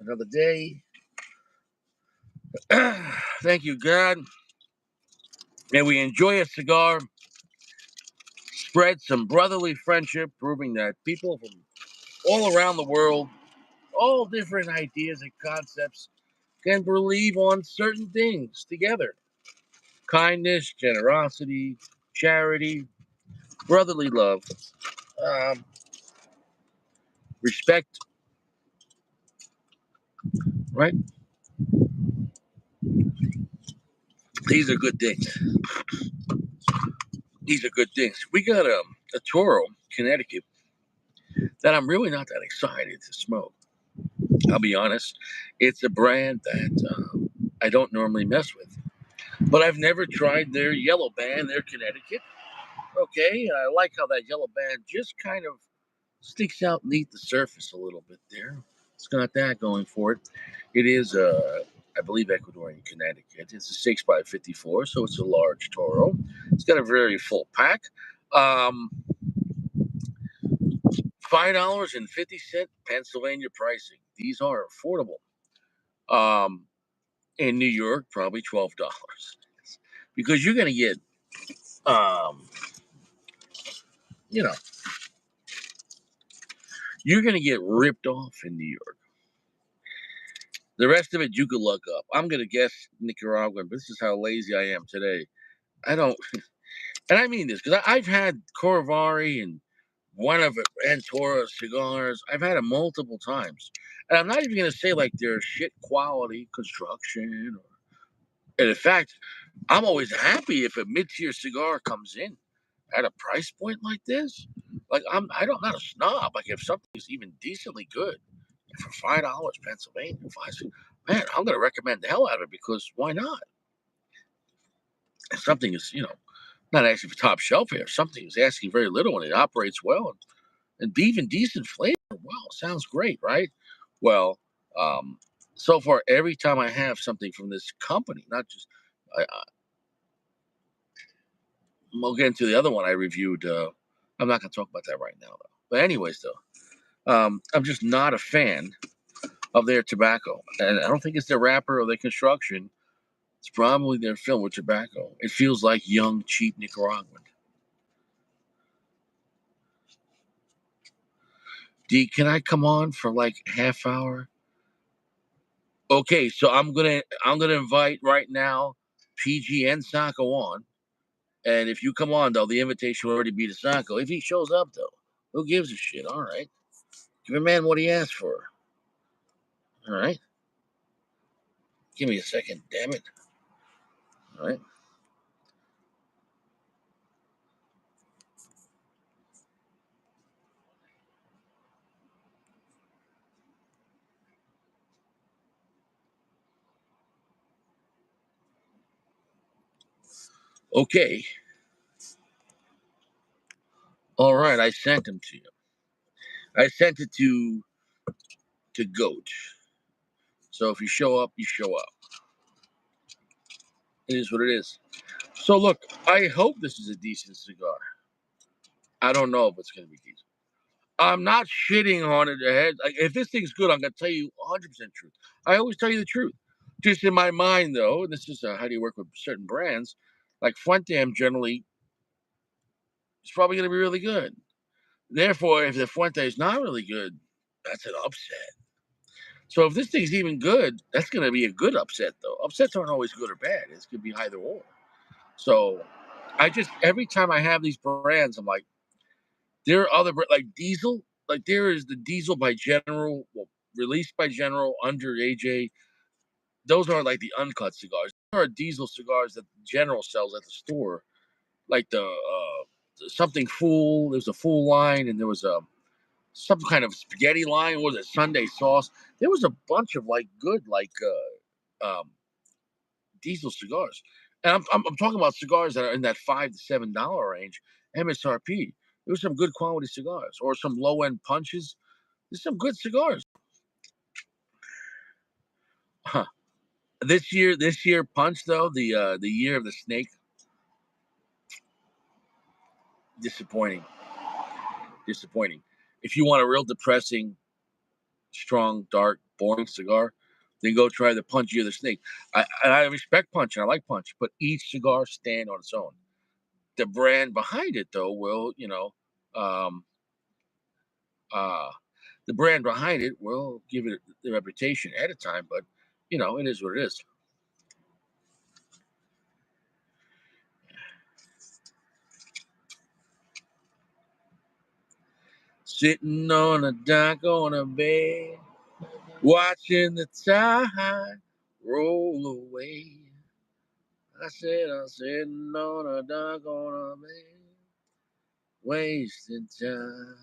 Another day. Thank you, God. And we enjoy a cigar, spread some brotherly friendship, proving that people from all around the world, all different ideas and concepts, can believe on certain things together. Kindness, generosity, charity, brotherly love, um, respect, right? These are good things. These are good things. We got a Toro, Connecticut, that I'm really not that excited to smoke. I'll be honest. It's a brand that I don't normally mess with. But I've never tried their yellow band, their Connecticut. Okay, I like how that yellow band just kind of sticks out beneath the surface a little bit there. It's got that going for it. It is, I believe, Ecuadorian Connecticut. It's a 6x54, so it's a large Toro. It's got a very full pack. Um, $5.50 Pennsylvania pricing. These are affordable. In New York, probably $12 because you're going to get, um, you know, you're going to get ripped off in New York. The rest of it, you could look up. I'm going to guess Nicaraguan, but this is how lazy I am today. I don't, and I mean this because I've had Corvari and Buenaventura cigars. I've had them multiple times. And I'm not even going to say like they're shit quality construction. And in fact, I'm always happy if a mid-tier cigar comes in at a price point like this. Like I'm not a snob. Like if something is even decently good for $5 Pennsylvania, man, I'm gonna recommend the hell out of it because why not? If something is, not asking for top shelf here. If something is asking very little and it operates well and be even decent flavor, well, sounds great, right? Well, um, so far every time I have something from this company, not just we'll get into the other one I reviewed. I'm not going to talk about that right now, though. But anyways, though, I'm just not a fan of their tobacco, and I don't think it's their wrapper or their construction. It's probably their film with tobacco. It feels like young, cheap Nicaraguan. D, can I come on for like half hour? Okay, so I'm gonna invite right now PG and Sacco on, and if you come on though, the invitation will already be to Sacco. If he shows up though, who gives a shit? All right, give a man what he asked for. All right. Give me a second, damn it. All right. Okay. All right. I sent them to you. I sent it to Goat. So if you show up, you show up. It is what it is. So look, I hope this is a decent cigar. I don't know if it's going to be decent. I'm not shitting on it ahead. Like, if this thing's good, I'm going to tell you 100% truth. I always tell you the truth. Just in my mind, though, and this is how do you work with certain brands, like Fuente generally is probably going to be really good. Therefore, if the Fuente is not really good, that's an upset. So if this thing's even good, that's going to be a good upset, though. Upsets aren't always good or bad. It's going to be either or. So every time I have these brands, I'm like, there are other, like Diesel, like there is the Diesel by General, well, released by General under AJ. Those are like the uncut cigars. There are Diesel cigars that General sells at the store, like the something Fool. There's a Fool line, and there was some kind of spaghetti line. What was it, Sunday sauce? There was a bunch of like good like Diesel cigars, and I'm talking about cigars that are in that $5 to $7 range MSRP. There was some good quality cigars, or some low end punches. There's some good cigars. Huh. This year punch though, the year of the snake, disappointing, disappointing. If you want a real depressing, strong, dark boring cigar, then go try the punchier the snake. I respect punch and I like punch, but each cigar stand on its own. The brand behind it, though, will um, uh, the brand behind it will give it the reputation at a time, but it is what it is. Sitting on a dock on a bed, watching the tide roll away. I said I'm sitting on a dock on a bed, wasting time.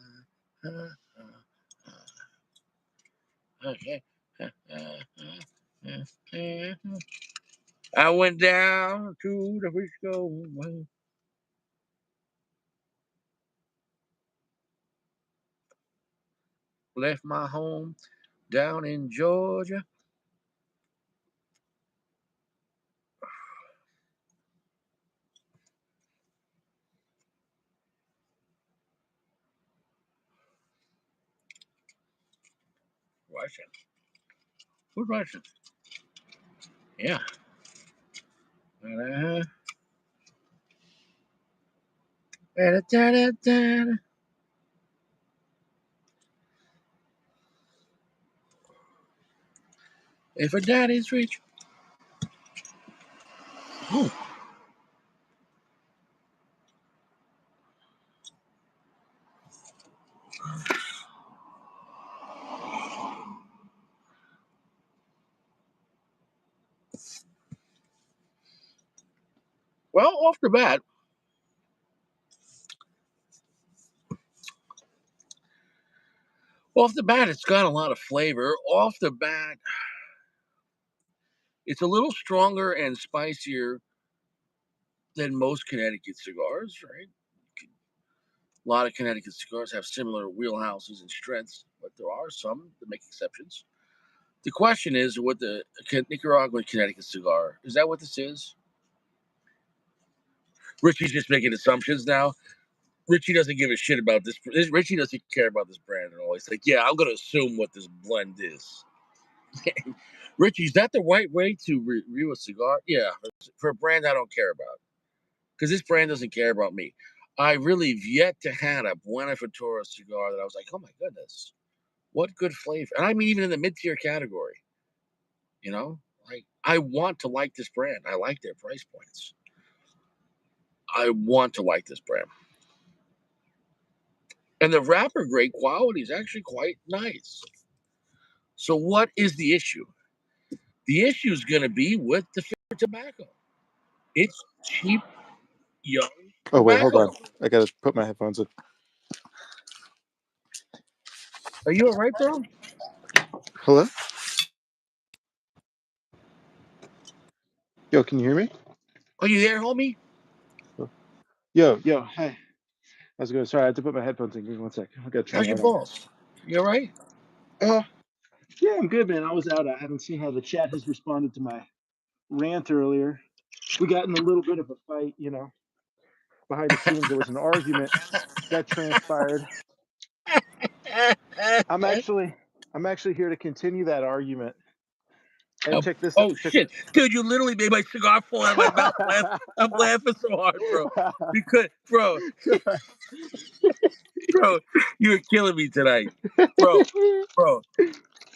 I went down to the Frisco, left my home down in Georgia. Russian. Who's Russian? Yeah. Uh, if a daddy's rich. Oh. Well, off the bat, it's got a lot of flavor. Off the bat, it's a little stronger and spicier than most Connecticut cigars, right? A lot of Connecticut cigars have similar wheelhouses and strengths, but there are some that make exceptions. The question is, what the Nicaraguan Connecticut cigar is that what this is? Richie's just making assumptions now. Richie doesn't give a shit about this. Richie doesn't care about this brand at all. He's like, yeah, I'm going to assume what this blend is. Richie, is that the right way to review a cigar? Yeah, for a brand I don't care about. Because this brand doesn't care about me. I really have yet to had a Buenaventura cigar that I was like, oh my goodness, what good flavor. And I mean, even in the mid-tier category, like I want to like this brand. I like their price points. I want to like this brand. And the wrapper grade quality is actually quite nice. So what is the issue? The issue is going to be with the tobacco. It's cheap, young Oh, wait, hold tobacco. on. I got to put my headphones in. Are you all right, bro? Hello? Yo, can you hear me? Are you there, homie? Yo, hey. How's it going? Sorry, I had to put my headphones in. Give me one sec. I got to turn How's the your light on. balls? You all right? Yeah, I'm good, man. I was out. I haven't seen how the chat has responded to my rant earlier. We got in a little bit of a fight, behind the scenes. There was an argument that transpired. I'm actually here to continue that argument. And check this out. Oh shit, dude! You literally made my cigar fall out of my mouth. I'm laughing so hard, bro. Because, bro, you're killing me tonight, bro.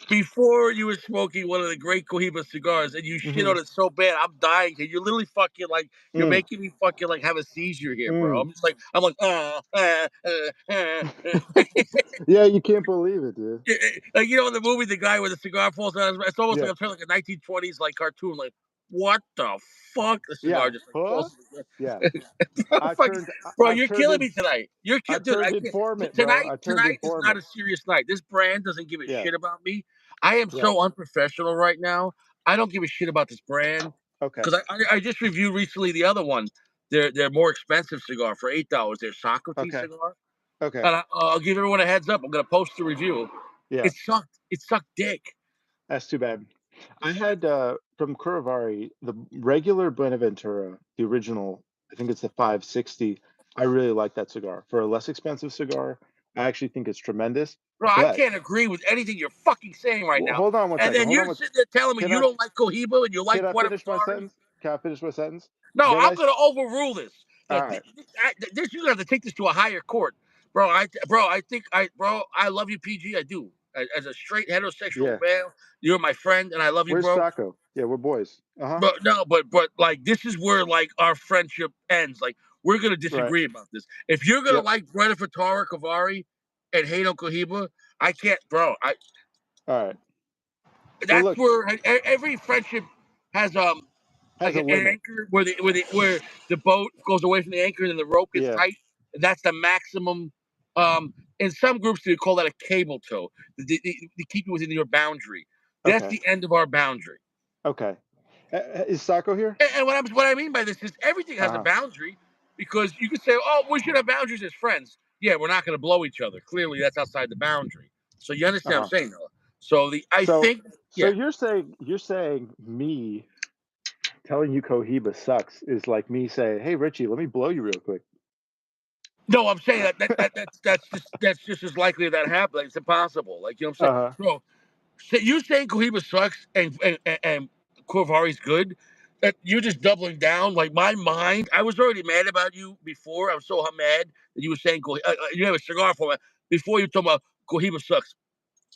Before you were smoking one of the great Cohiba cigars, and you shit on it so bad, I'm dying. And you're literally fucking like you're making me fucking like have a seizure here, bro. I'm like Yeah, you can't believe it, dude. like in the movie, the guy with the cigar falls out. It's almost like I'm playing like a 1920s like cartoon. Like, what the fuck? The cigar just like falls. Yeah. Bro, you're killing me tonight. You're killing, dude. turned informant, bro. Tonight, I turned tonight is not informant. a serious night. This brand doesn't give a Yeah. shit about me. I am so unprofessional right now. I don't give a shit about this brand. Okay. Because I just reviewed recently the other one. Their more expensive cigar for $8. Their Socrates cigar. Okay. And I'll give everyone a heads up. I'm gonna post the review. Yeah. It sucked. It sucked dick. That's too bad. I had from Curavari the regular Buenaventura, the original. I think it's the 560. I really like that cigar for a less expensive cigar. I actually think it's tremendous. Bro, I Bet. can't agree with anything you're fucking saying right Well, now. hold on one And second. then Hold on. you're sitting there telling me Can you I don't like Cohiba and you like can I finish my Buenaventura. sentence? Can I finish my sentence? No, Then I'm gonna overrule this. all No, right. this you have to take this to a higher court, bro. I love you, PG. I do. As a straight heterosexual Yeah. male, you're my friend, and I love you, Where's bro. Sacco? Yeah, we're boys. Uh-huh. But no, but like this is where like our friendship ends. Like we're gonna Right. disagree about this. If you're gonna Yep. like Buenaventura Cavari and hate on Cohiba, I can't, bro. All right. Well, That's look, where every friendship has has like a an limit. anchor where the boat goes away from the anchor and then the rope gets Yeah. tight. That's the maximum. In some groups they call that a cable tow. They keep you within your boundary. That's Okay. the end of our boundary. Okay. Is Sacco here? And what I mean by this is everything has a Uh-huh. boundary because you could say, oh, we should have boundaries as friends. Yeah, we're not going to blow each other. Clearly, that's outside the boundary. So you understand what I'm Uh-huh. saying, Noah? So I So think, so yeah. you're saying me telling you Cohiba sucks is like me saying, "Hey Richie, let me blow you real quick." No, I'm saying that's just as likely that happens. Like, it's impossible. Like you know what I'm saying, Uh-huh. bro. You saying Cohiba sucks and Corvari's good. That you're just doubling down. Like my mind, I was already mad about you before. I was so mad that you were saying you have a cigar for me before you talking about Cohiba sucks.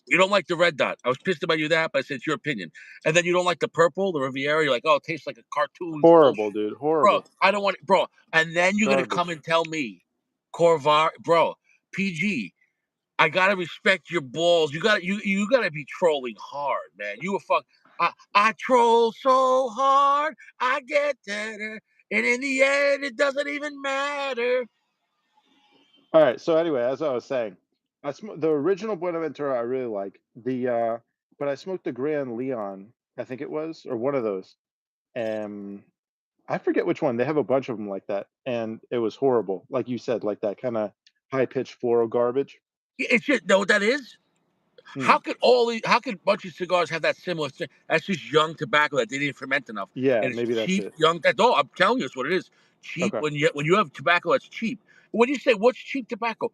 You don't like the red dot. I was pissed about you that, but I said it's your opinion. And then you don't like the purple, the Riviera. You're like, oh, it tastes like a cartoon Horrible, bullshit, dude. bro. Horrible. I don't want it, bro. And then you're gonna come Garbage. and tell me, Corvar, bro, PG. I gotta respect your balls. You gotta be trolling hard, man. You a fuck. I troll so hard, I get better, and in the end, it doesn't even matter. All right. So anyway, as I was saying, the original Buenaventura I really like. But I smoked the Grand Leon, I think it was, or one of those. And I forget which one. They have a bunch of them like that, and it was horrible. Like you said, like that kind of high pitched floral garbage. It's just know what that is. Hmm. How could a bunch of cigars have that similar thing? That's just young tobacco that they didn't ferment enough, Yeah, and it's maybe that's cheap it. young. That's all I'm telling you. It's what it is. Cheap Okay. when you have tobacco that's cheap. When you say what's cheap tobacco,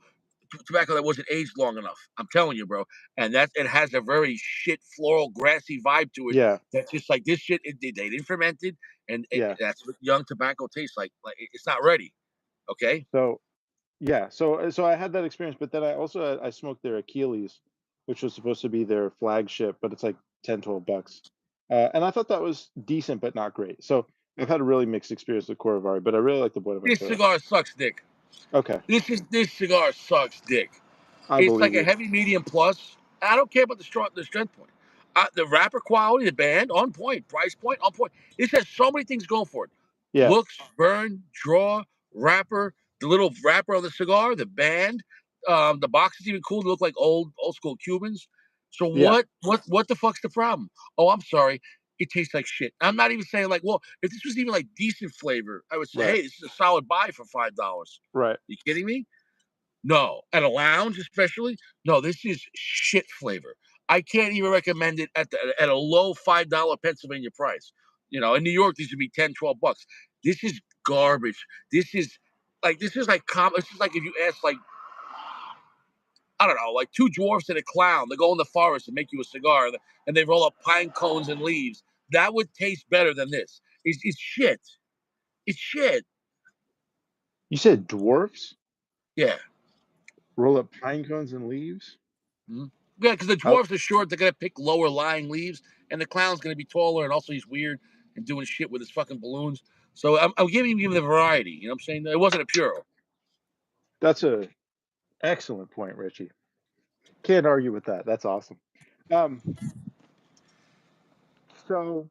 tobacco that wasn't aged long enough. I'm telling you, bro. And that it has a very shit floral grassy vibe to it. Yeah. That's just like this shit. They didn't ferment it, and Yeah. that's what young tobacco tastes like. Like it's not ready. Okay. So yeah. So I had that experience, but then I smoked their Achilles, which was supposed to be their flagship, but it's like 10, $12. And I thought that was decent, but not great. So I've had a really mixed experience with Corvari, but I really like the This Buenaventura. cigar sucks dick. Okay, This cigar sucks dick. I It's like believe a you. heavy medium plus. I don't care about the strength point. The wrapper quality, the band on point, price point on point. This has so many things going for it. Yeah, Looks, burn, draw, wrapper, the little wrapper on the cigar, the band, the box is even cool. They look like old school Cubans. So yeah, what the fuck's the problem? Oh, I'm sorry. It tastes like shit. I'm not even saying like, well, if this was even like decent flavor, I would say, right, hey, this is a solid buy for $5. right. You kidding me? No, at a lounge especially. No, this is shit flavor. I can't even recommend it at a low $5 Pennsylvania price. In New York, these would be 10, $12. This is garbage. This is like if you ask like I don't know, like two dwarfs and a clown. They go in the forest and make you a cigar, and they roll up pine cones and leaves. That would taste better than this. It's shit. It's shit. You said dwarfs Yeah. roll up pine cones and leaves? Mhm. Yeah, because the How dwarfs are short, they're gonna pick lower lying leaves, and the clown's gonna be taller, and also he's weird and doing shit with his fucking balloons. So I'm giving him the variety. You know what I'm saying? It wasn't a puro. that's a excellent point, Richie. Can't argue with that. That's awesome. Um, so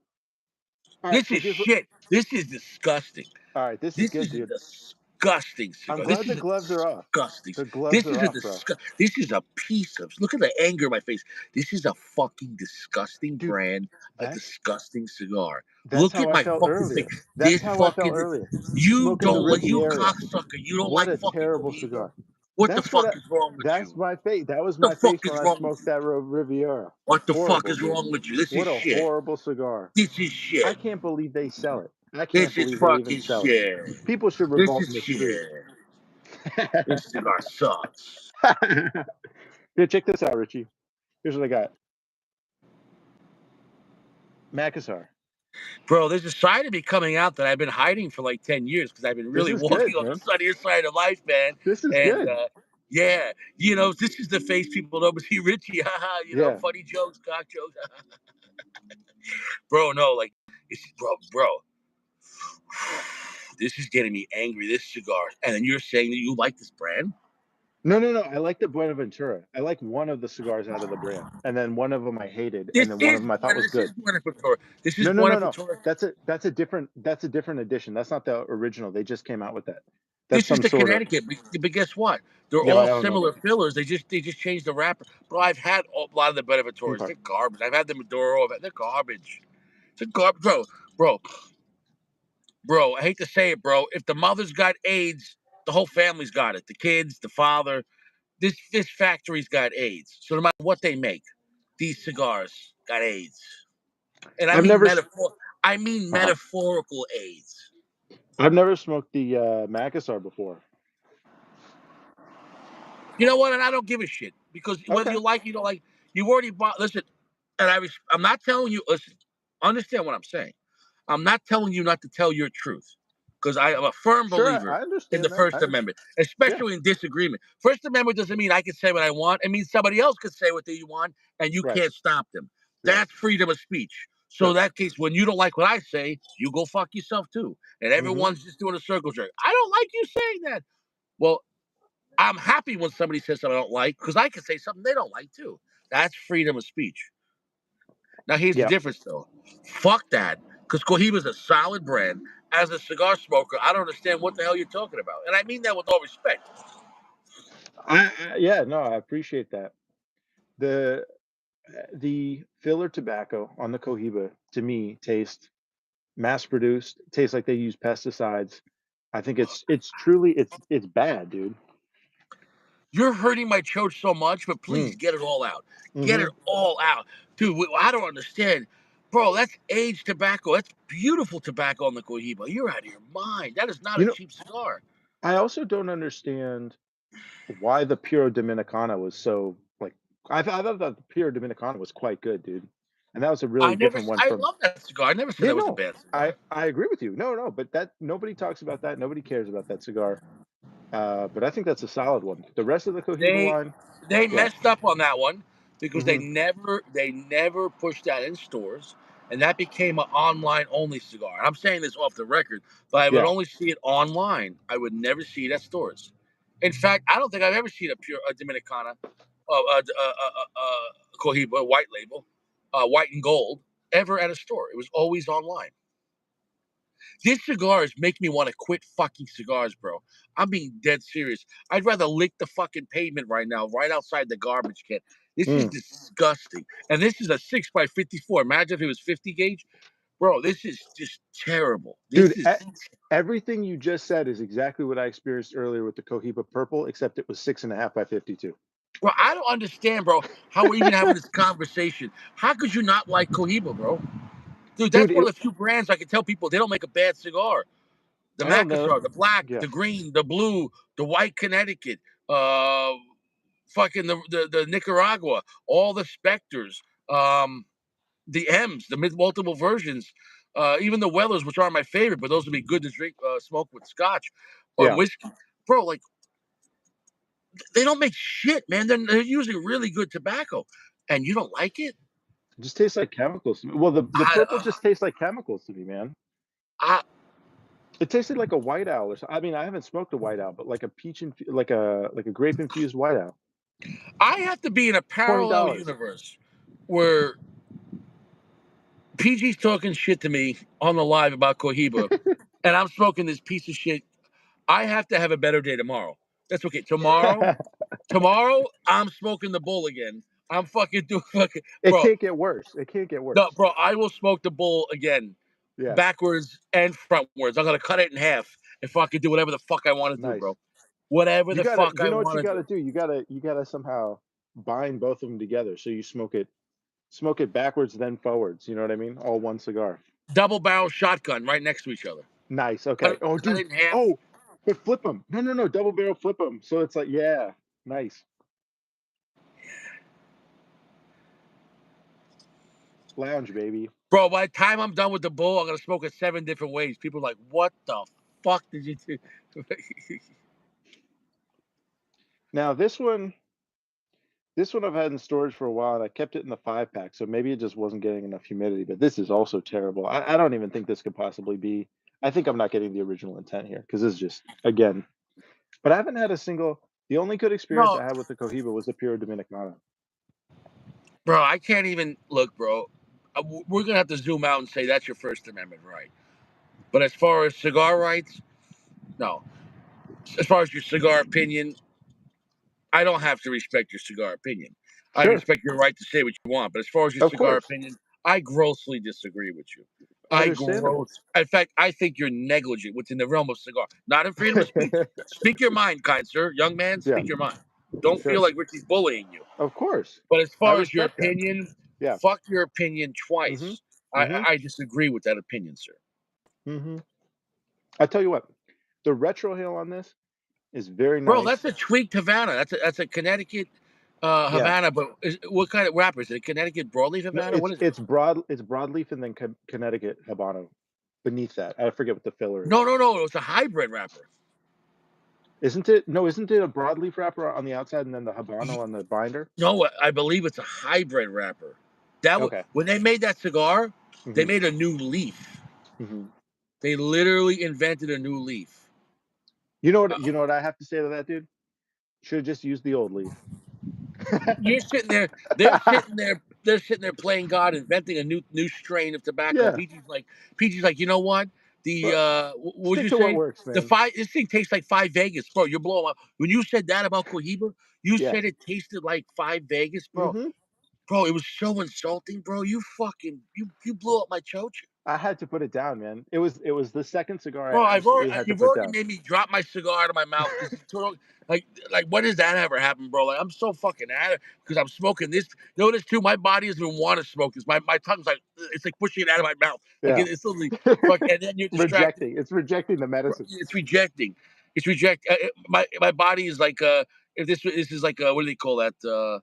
all right, This so is here's what shit. This is disgusting. all right, this is This good, is a dude. disgusting I'm cigar. This glad the is a gloves are off. disgusting. The gloves are off, bro. This is a piece of. Look at the anger in my face. This is a fucking disgusting Dude, brand. A that's disgusting cigar. that's Look how at I my felt fucking face. earlier. That's This how I felt fucking. earlier. You Smoking the don't like you Riviera. cocksucker. You don't What like a fucking terrible Cohiba. cigar. What the That's what fuck I is wrong with that's you? my face. That was What my the fuck face when is I wrong with smoked you? that Riviera. What the fuck Horrible, is dude. wrong with you? This is What a shit. horrible cigar. This is I shit. can't believe they sell it. I can't This is believe they even fucking sell it. shit. People should This revolt is in the street. shit. This cigar sucks. Here, check this out, Richie. Here's what I got. Macassar. Bro, there's a side of me coming out that I've been hiding for like 10 years because I've been This really is walking good, on the man. sunnier side of life, man. This is And good. yeah, this is the face people know. But see, Richie, haha, Yeah. funny jokes, cock jokes. Bro, no, like, bro, this is getting me angry. This cigar, and then you're saying that you like this brand? No. I like the Buenaventura. I like one of the cigars out of the brand, and then one of them I hated, and then one of them I thought was good. Buenaventura. This is No. Buenaventura. That's a different edition. That's not the original. They just came out with that. That's This is some the sort of. Connecticut, but guess what? They're Yeah, I all don't know. similar fillers. They just changed the wrapper. Bro, I've had a lot of the Beneventuras. Okay. They're garbage. I've had the Maduro. They're garbage. It's a garbage, bro. I hate to say it, bro. If the mother's got AIDS, the whole family's got it. The kids, the father. This factory's got AIDS. So no matter what they make, these cigars got AIDS, and I I've mean never. metaphorical AIDS. I've never smoked the Macassar before. You know what? And I don't give a shit because whether Okay. you like, you don't like, you've already bought. Listen, and I'm not telling you. Listen, understand what I'm saying. I'm not telling you not to tell your truth because I am a firm Sure, believer I in the understand that. First Amendment, Yeah. especially in disagreement. First Amendment doesn't mean I can say what I want. It means somebody else can say what they want, and you Right. can't stop them. Right. That's freedom of speech. So in Sure. that case, when you don't like what I say, you go fuck yourself too. And Mm-hmm. everyone's just doing a circle jerk. I don't like you saying that. Well, I'm happy when somebody says something I don't like because I can say something they don't like too. That's freedom of speech. Now, here's the Yeah. difference, though. Fuck that, because Cohiba's a solid brand. As a cigar smoker, I don't understand what the hell you're talking about, and I mean that with all respect. Yeah. No, I appreciate that. The filler tobacco on the Cohiba to me tastes mass produced. Tastes like they use pesticides. I think it's truly it's bad, dude. You're hurting my church so much, but please Mm. get it all out. Get Mm-hmm. it all out, dude. I don't understand, bro. That's aged tobacco. That's beautiful tobacco on the Cohiba. You're out of your mind. That is not You a know, cheap cigar. I also don't understand why the Puro Dominicana was so like I thought that the Puro Dominicana was quite good, dude. And that was a really different one I from. love that cigar. I never said Yeah, that was a no. bad I cigar. I agree with you. No, but that nobody talks about that. Nobody cares about that cigar. But I think that's a solid one. The rest of the Cohiba They line, they yeah. messed up on that one because Hmm. they never pushed that in stores, and that became an online only cigar. And I'm saying this off the record, but I would Yeah. only see it online. I would never see it at stores. In fact, I don't think I've ever seen a Dominicana, Cohiba white label, white and gold, ever at a store. It was always online. These cigars make me want to quit fucking cigars, bro. I'm being dead serious. I'd rather lick the fucking pavement right now, right outside the garbage can. This is Mm. disgusting. And this is a 6 by 54. Imagine if it was 50 gauge. Bro, this is just terrible. Dude, This is, everything you just said is exactly what I experienced earlier with the Cohiba Purple, except it was 6.5 by 52. bro, I don't understand, bro, how we're even having this conversation. How could you not like Cohiba, bro? Dude, Dude, that's one of the few brands I can tell people they don't make a bad cigar. The I don't know. Macassar, the black, Yeah. the green, the blue, the white Connecticut, uh, fucking the Nicaragua, all the Spectres, the M's, the multiple versions, even the Wellers, which aren't my favorite, but those would be good to drink, smoke with scotch or Yeah. whiskey. Bro, like, they don't make shit, man. They're using really good tobacco, and you don't like it? It just tastes like chemicals to me. Well, the I, purple just tastes like chemicals to me, man. I, It tasted like a white owl or something. I mean, I haven't smoked a white owl, but like a like a grape infused white owl. I have to be in a parallel $20. universe where PG's talking shit to me on the live about Cohiba, and I'm smoking this piece of shit. I have to have a better day tomorrow. That's okay. Tomorrow, I'm smoking the bull again. I'm fucking doing fucking, It bro. can't get worse. It can't get No, worse. bro, I will smoke the bull again, Yeah. backwards and frontwards. I'm gonna cut it in half and fucking do whatever the fuck I want to do, Nice. bro. Whatever You the gotta, fuck you I know what you want to gotta do. do? You gotta somehow bind both of them together. So you smoke it backwards, then forwards. You know what I mean? All one cigar. Double barrel shotgun right next to each other. Nice. Cut Okay. it, Oh, cut dude. it in half. Oh, but flip them. No. Double barrel flip them. So it's like, yeah. Nice. lounge, baby. Bro, by the time I'm done with the bowl, I'm gonna smoke it 7 different ways. People are like, what the fuck did you do? Now this one I've had in storage for a while, and I kept it in the 5-pack, so maybe it just wasn't getting enough humidity. But this is also terrible. I don't even think this could possibly be. I think I'm not getting the original intent here because this is just again. But I haven't had a single. The only good experience No, I had with the Cohiba was the Puro Dominicana. bro, I can't even look, bro. We're gonna have to zoom out and say that's your First Amendment right. But as far as cigar rights, no. As far as your cigar opinion, I don't have to respect your cigar opinion. I Sure, respect your right to say what you want. But as far as your of cigar course, opinion, I grossly disagree with you. understandable. In fact, I think you're negligent within the realm of cigar. Not in freedom of speech. Speak your mind, kind sir. Young man, Yeah, speak your mind. Don't feel sure, like Richie's bullying you. of course. But as I far as your respect that. opinion, Yeah. fuck your opinion Mm-hmm. twice. I, Mm-hmm. I disagree with that opinion, sir. Mm-hmm. I tell you what, the retro hail on this is very Bro, that's nice. a tweaked Havana. That's a Connecticut Yeah. Havana. But what kind of wrapper is it? A Connecticut broadleaf No, Havana? What is it? it's broadleaf and then Connecticut Habano beneath that. I forget what the filler is. No. It's a hybrid wrapper. Isn't it? No, isn't it a broadleaf wrapper on the outside and then the Habano on the binder? No, I believe it's a hybrid wrapper. Okay. When they made that cigar, they Mm-hmm. made a new leaf. Mm-hmm. They literally invented a new leaf. You know what I have to say to that, dude? Should have just used the old leaf. You're sitting there. They're sitting there playing God, inventing a new strain of tobacco. Yeah. PG's like, you know what? The But what would stick you to what say? works, The man. five. This thing tastes like Five Vegas, bro. You're blowing up. When you said that about Cohiba, you Yeah. said it tasted like Five Vegas, bro. Mm-hmm. Bro, it was so insulting, bro. You blew up my chocha. I had to put it down, man. It was the second cigar I Bro, absolutely had to you've put already down. made me drop my cigar out of my mouth because like when does that ever happen, bro? Like I'm so fucking at it because I'm smoking this. Notice too, my body doesn't even want to smoke this. My tongue's like it's like pushing it out of my mouth. Like Yeah. it's literally fuck, and then you're distracted. Rejecting. It's rejecting the medicine. It's rejecting. It's reject. My body is like if this is like what do they call that?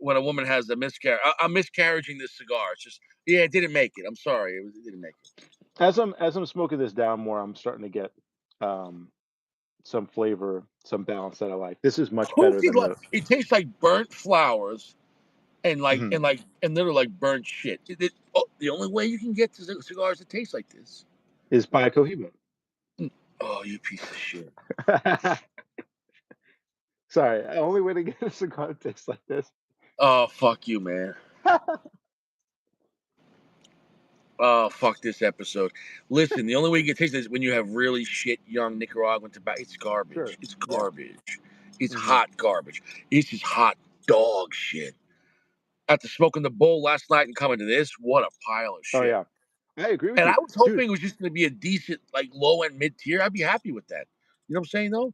When a woman has a miscarriage, I'm miscarriaging this cigar. It's just it didn't make it. I'm sorry, it didn't make it. As I'm smoking this down more, I'm starting to get um some flavor, some balance that I like. This is much better than the It tastes like burnt flowers and Mhm. they're like burnt shit. The only way you can get to cigars that taste like this. Is by Cohiba. Oh, you piece of shit. Sorry, the only way to get a cigar that tastes like this. Oh, fuck you, man. Oh, fuck this episode. Listen, the only way you can taste this is when you have really shit young Nicaraguan tobacco. It's Sure. garbage. It's Yeah. garbage. It's Mhm. hot garbage. It's just hot dog shit. After smoking the bowl last night and coming to this, what a pile of Oh shit. yeah. I agree with And I you. was Dude, hoping it was just going to be a decent, like low end mid tier. I'd be happy with that. You know what I'm saying, though?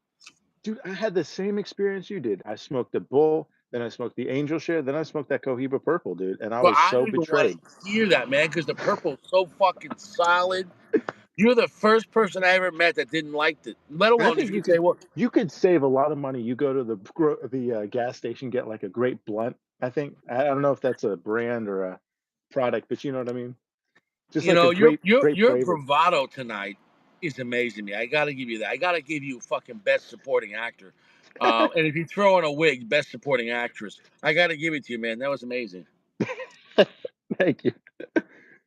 dude, I had the same experience you did. I smoked the bull, then I smoked the angel share, then I smoked that Cohiba purple, dude, and I But was I so don't even want betrayed. to hear that, man, because the purple's so fucking solid. You're the first person I ever met that didn't like it. Let I alone if think you say, well, you could save a lot of money. You go to the gas station, get like a great blunt. I don't know if that's a brand or a product, but you know what I mean. Just like a great your flavor. bravado tonight is amazing me. I got to give you that. I got to give you fucking best supporting actor. And if you throw in a wig, best supporting actress, I got to give it to you, man. That was amazing. Thank you.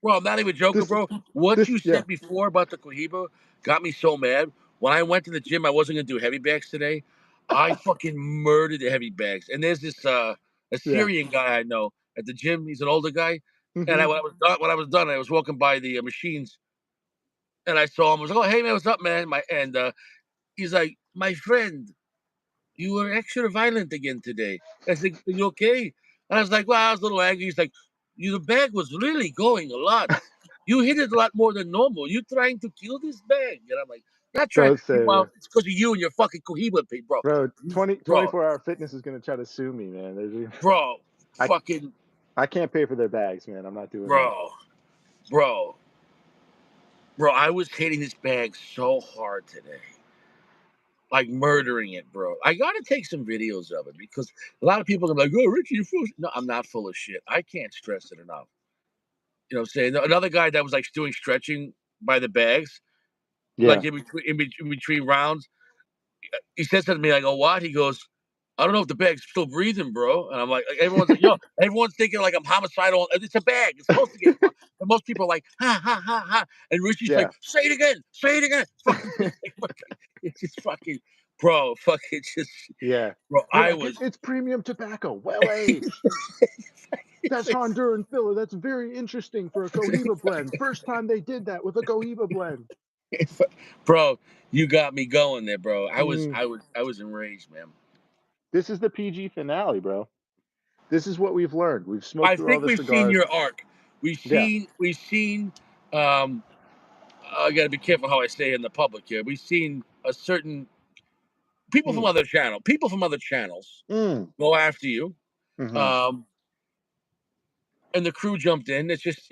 Bro, I'm not even joking, This bro. What you yeah. said before about the Cohiba got me so mad. When I went to the gym, I wasn't gonna do heavy bags today. I fucking murdered the heavy bags. And there's this a Yeah. Syrian guy I know at the gym. He's an older guy. And Hmm. when I was done, I was walking by the machines and I saw him. I was like, "Oh, hey man, what's up, man?" He's like, "My friend, you were extra violent again today." I said, "Are you okay?" And I was like, "Well, I was a little angry." He's like, "The bag was really going a lot. You hit it a lot more than normal. You trying to kill this bag?" And I'm like, "Not trying." Don't say, Meanwhile, man. it's because of you and your fucking Cohiba, bro. Bro, You, 20 bro, 24-hour fitness is gonna try to sue me, man. bro, I fucking, I can't pay for their bags, man. I'm not doing that. bro, bro, bro. I was hitting this bag so hard today. Like murdering it, bro. I gotta take some videos of it because a lot of people are like, "Oh, Richie, you're full." No, I'm not full of shit. I can't stress it enough. You know what I'm saying? Another guy that was like doing stretching by the bags, like Yeah. in between rounds. He said something to me, I go, what? He goes, I don't know if the bag's still breathing, bro. And I'm like everyone's like, yo, everyone's thinking like I'm homicidal. It's a bag. It's supposed to get fucked. And most people are like, ha, ha, ha, ha. And Richie's like, Yeah. say it again. Say it again. Fucking, it's just fucking, bro, fucking just, Yeah. bro, They're I like, was. it's premium tobacco, well aged. That's Honduran filler. That's very interesting for a Cohiba blend. First time they did that with a Cohiba blend. Bro, you got me going there, bro. Mm. I was enraged, man. This is the PG finale, bro. This is what we've learned. We've smoked I through all think the we've seen cigars. your arc. Yeah. We've seen. Um, I got to be careful how I say it in the public here. We've seen a certain Mm. people from other channels Mm. go after you, Mm-hmm. um, and the crew jumped in. It's just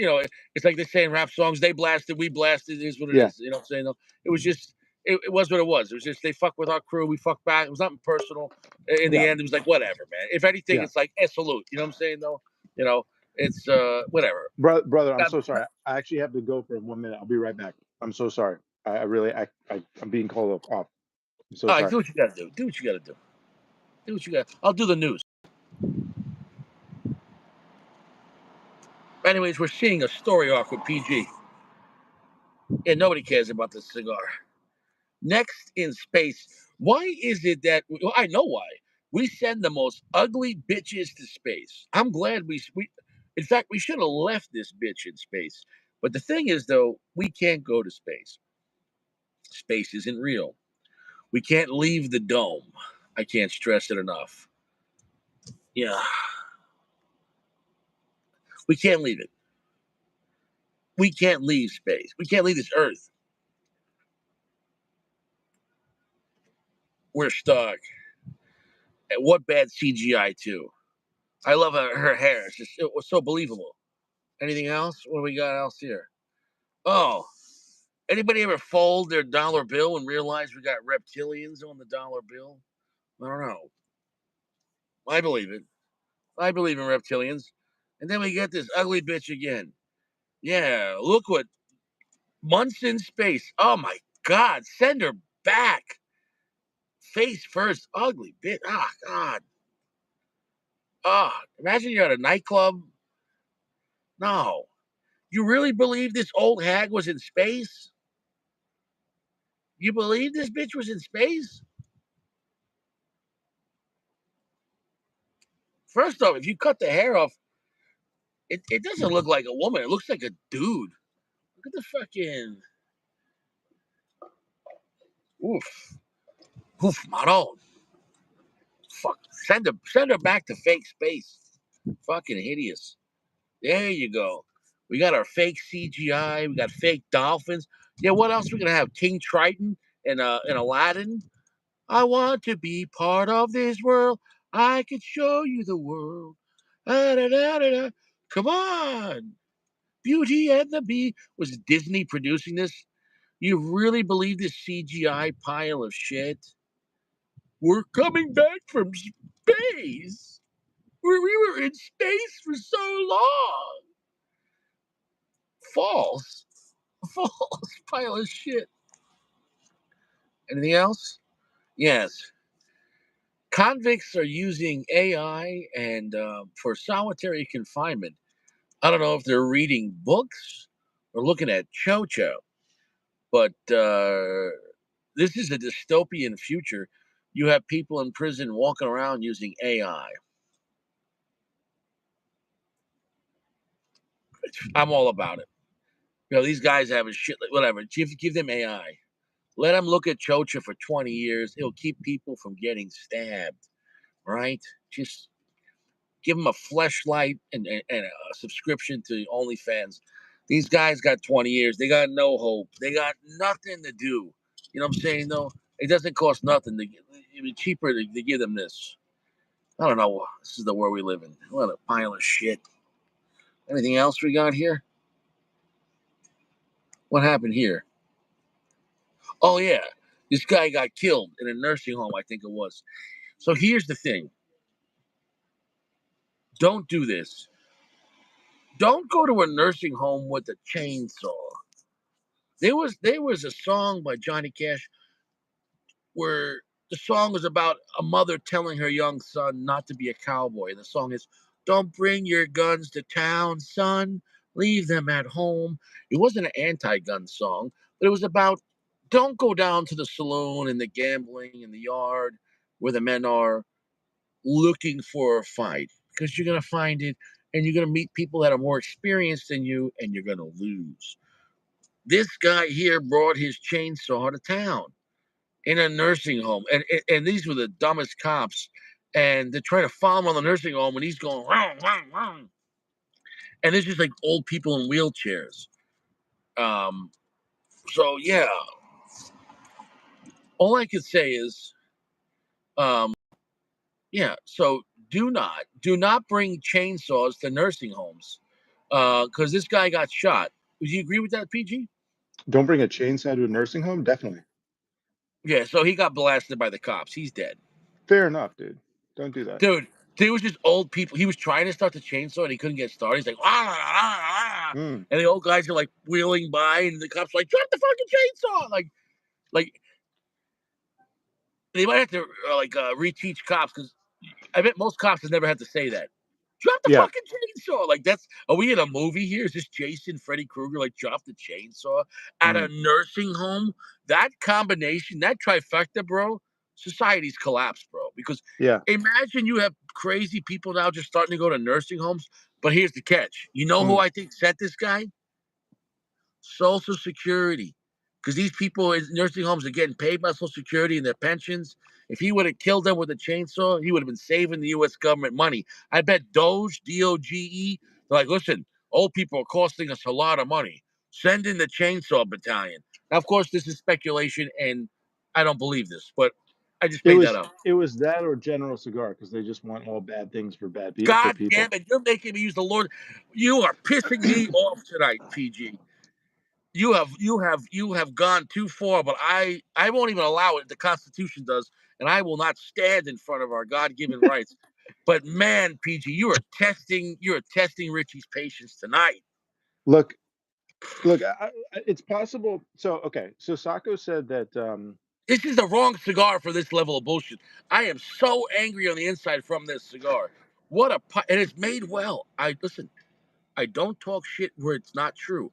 it's like they say in rap songs, they blasted, we blasted. It is what it Yeah. is. You know what I'm saying? It was just it was what it was. It was just they fucked with our crew, we fucked back. It was nothing personal. In the Yeah. end, it was like whatever, man. If anything, Yeah. it's like a salute. You know what I'm saying? Though, it's whatever. Brother, I'm God, so sorry. I actually have to go for 1 minute. I'll be right back. I'm so sorry. I really, I'm being called off. I'm so all right, sorry. do what you got to do. Do what you got to do. Do what you got. I'll do the news. Anyways, we're seeing a story arc with PG. And nobody cares about this cigar. Next in space. Why is it that well, I know why. We send the most ugly bitches to space. I'm glad we in fact we should have left this bitch in space. But the thing is though, we can't go to space. Space isn't real. We can't leave the dome. I can't stress it enough. Yeah. We can't leave it. We can't leave space. We can't leave this earth. We're stuck. And what bad CGI too. I love her hair. It was so believable. Anything else? What do we got else here? Oh, anybody ever fold their dollar bill and realize we got reptilians on the dollar bill? I don't know. I believe it. I believe in reptilians. And then we get this ugly bitch again. Yeah, look what months in space. Oh my God, send her back. Face first, ugly bitch. Ah, God. Ah, imagine you're at a nightclub. No. You really believe this old hag was in space? You believe this bitch was in space? First off, if you cut the hair off, it doesn't look like a woman. It looks like a dude. Look at the fucking oof. Oof, mano. Fuck. Send her back to fake space. Fucking hideous. There you go. We got our fake CGI. We got fake dolphins. Yeah, what else we gonna have? King Triton and Aladdin. I want to be part of this world. I could show you the world. Da, da, da, da, da. Come on. Beauty and the Beast. Was Disney producing this? You really believe this CGI pile of shit? We're coming back from space. We were in space for so long. False. False pile of shit. Anything else? Yes. Convicts are using AI and for solitary confinement. I don't know if they're reading books or looking at Cho, but this is a dystopian future. You have people in prison walking around using AI. I'm all about it. These guys have a shit, whatever. Give them AI. Let them look at Chocha for 20 years. It'll keep people from getting stabbed, right? Just give them a fleshlight and a subscription to OnlyFans. These guys got 20 years. They got no hope. They got nothing to do. You know what I'm saying, though? It doesn't cost nothing. It'd be cheaper to give them this. I don't know. This is the world we live in. What a pile of shit. Anything else we got here? What happened here? Oh, yeah. This guy got killed in a nursing home, I think it was. So here's the thing. Don't do this. Don't go to a nursing home with a chainsaw. There was a song by Johnny Cash where the song was about a mother telling her young son not to be a cowboy. And the song is, "Don't bring your guns to town, son. Leave them at home." It wasn't an anti-gun song, but it was about don't go down to the saloon and the gambling in the yard where the men are looking for a fight because you're gonna find it and you're gonna meet people that are more experienced than you and you're gonna lose. This guy here brought his chainsaw to town in a nursing home, and these were the dumbest cops, and they're trying to follow him on the nursing home, and he's going, "Wrong, wrong, wrong," and there's just like old people in wheelchairs. Um, so yeah, all I could say is, um, yeah. So do not bring chainsaws to nursing homes, because this guy got shot. Would you agree with that, PG? Don't bring a chainsaw to a nursing home? Definitely. Yeah. So he got blasted by the cops. He's dead. Fair enough, dude. Don't do that. Dude, there was just old people. He was trying to start the chainsaw and he couldn't get started. He's like, "Ah, ah, ah, ah," Mm, and the old guys are like wheeling by, and the cops are like, "Drop the fucking chainsaw!" Like they might have to reteach cops because I bet most cops have never had to say that. Drop the yeah. fucking chainsaw. Like that's are we in a movie here? Is this Jason, Freddy Krueger, like drop the chainsaw at Mm, a nursing home? That combination, that trifecta, bro, society's collapsed, bro. Because yeah. imagine you have crazy people now just starting to go to nursing homes. But here's the catch. You know who Mm. I think sent this guy? Social Security, because these people in nursing homes are getting paid by Social Security and their pensions. If he would have killed them with a chainsaw, he would have been saving the U.S. government money. I bet Doge, DOGE, they're like, listen, old people are costing us a lot of money. Send in the chainsaw battalion. Now, of course, this is speculation, and I don't believe this, but I just made that up. It was that or General Cigar because they just want all bad things for for God people. damn it, you're making me use the Lord. You are pissing me off tonight, PG. You have gone too far, but I won't even allow it. The Constitution does, and I will not stand in front of our God-given rights. But man, PG, you are testing Richie's patience tonight. Look, look. It's possible. So okay. So Sacco said that. This is the wrong cigar for this level of bullshit. I am so angry on the inside from this cigar. And it's made well. I listen. I don't talk shit where it's not true.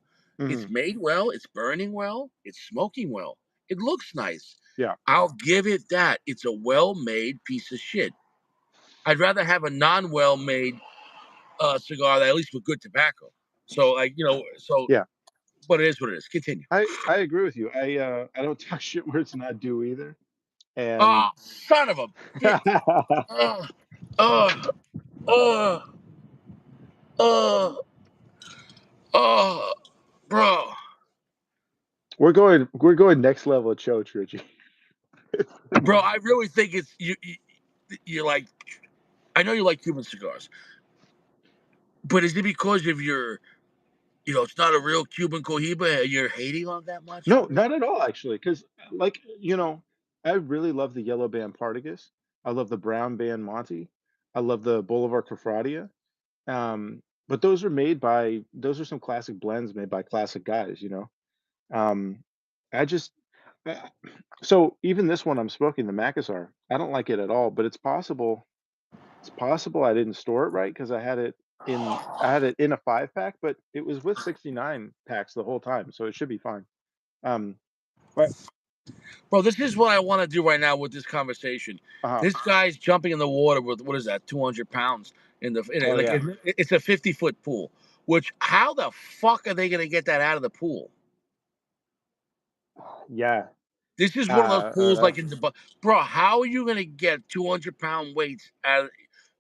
It's Mhm, made well, it's burning well, it's smoking well. It looks nice. yeah. I'll give it that. It's a well-made piece of shit. I'd rather have a non-well-made cigar that at least with good tobacco. So Yeah. but it is what it is. Continue. I agree with you. I don't talk shit where it's not due either. And Oh, son of a bitch. Uh, uh, uh, uh, bro. we're going next level of choach, Richie. Bro, I really think it's you like I know you like Cuban cigars, but is it because of it's not a real Cuban Cohiba? You're hating on that much? No, not at all, actually. Because, like, I really love the yellow band Partagas. I love the brown band Monty. I love the Boulevard Cafradia. But those are some classic blends made by classic guys. Um, I just, I- so even this one I'm smoking, the Macassar, I don't like it at all, but it's possible I didn't store it right because I had it in a 5 pack, but it was with 69 packs the whole time, so it should be fine. Um, but Bro, this is what I want to do right now with this conversation. uh This guy's jumping in the water with what is that, 200 pounds in it. oh Like yeah, it's a 50-foot pool. Which how the fuck are they gonna get that out of the pool? yeah, This is one of those I don't pools know. like in the bro. How are you gonna get 200-pound weights out?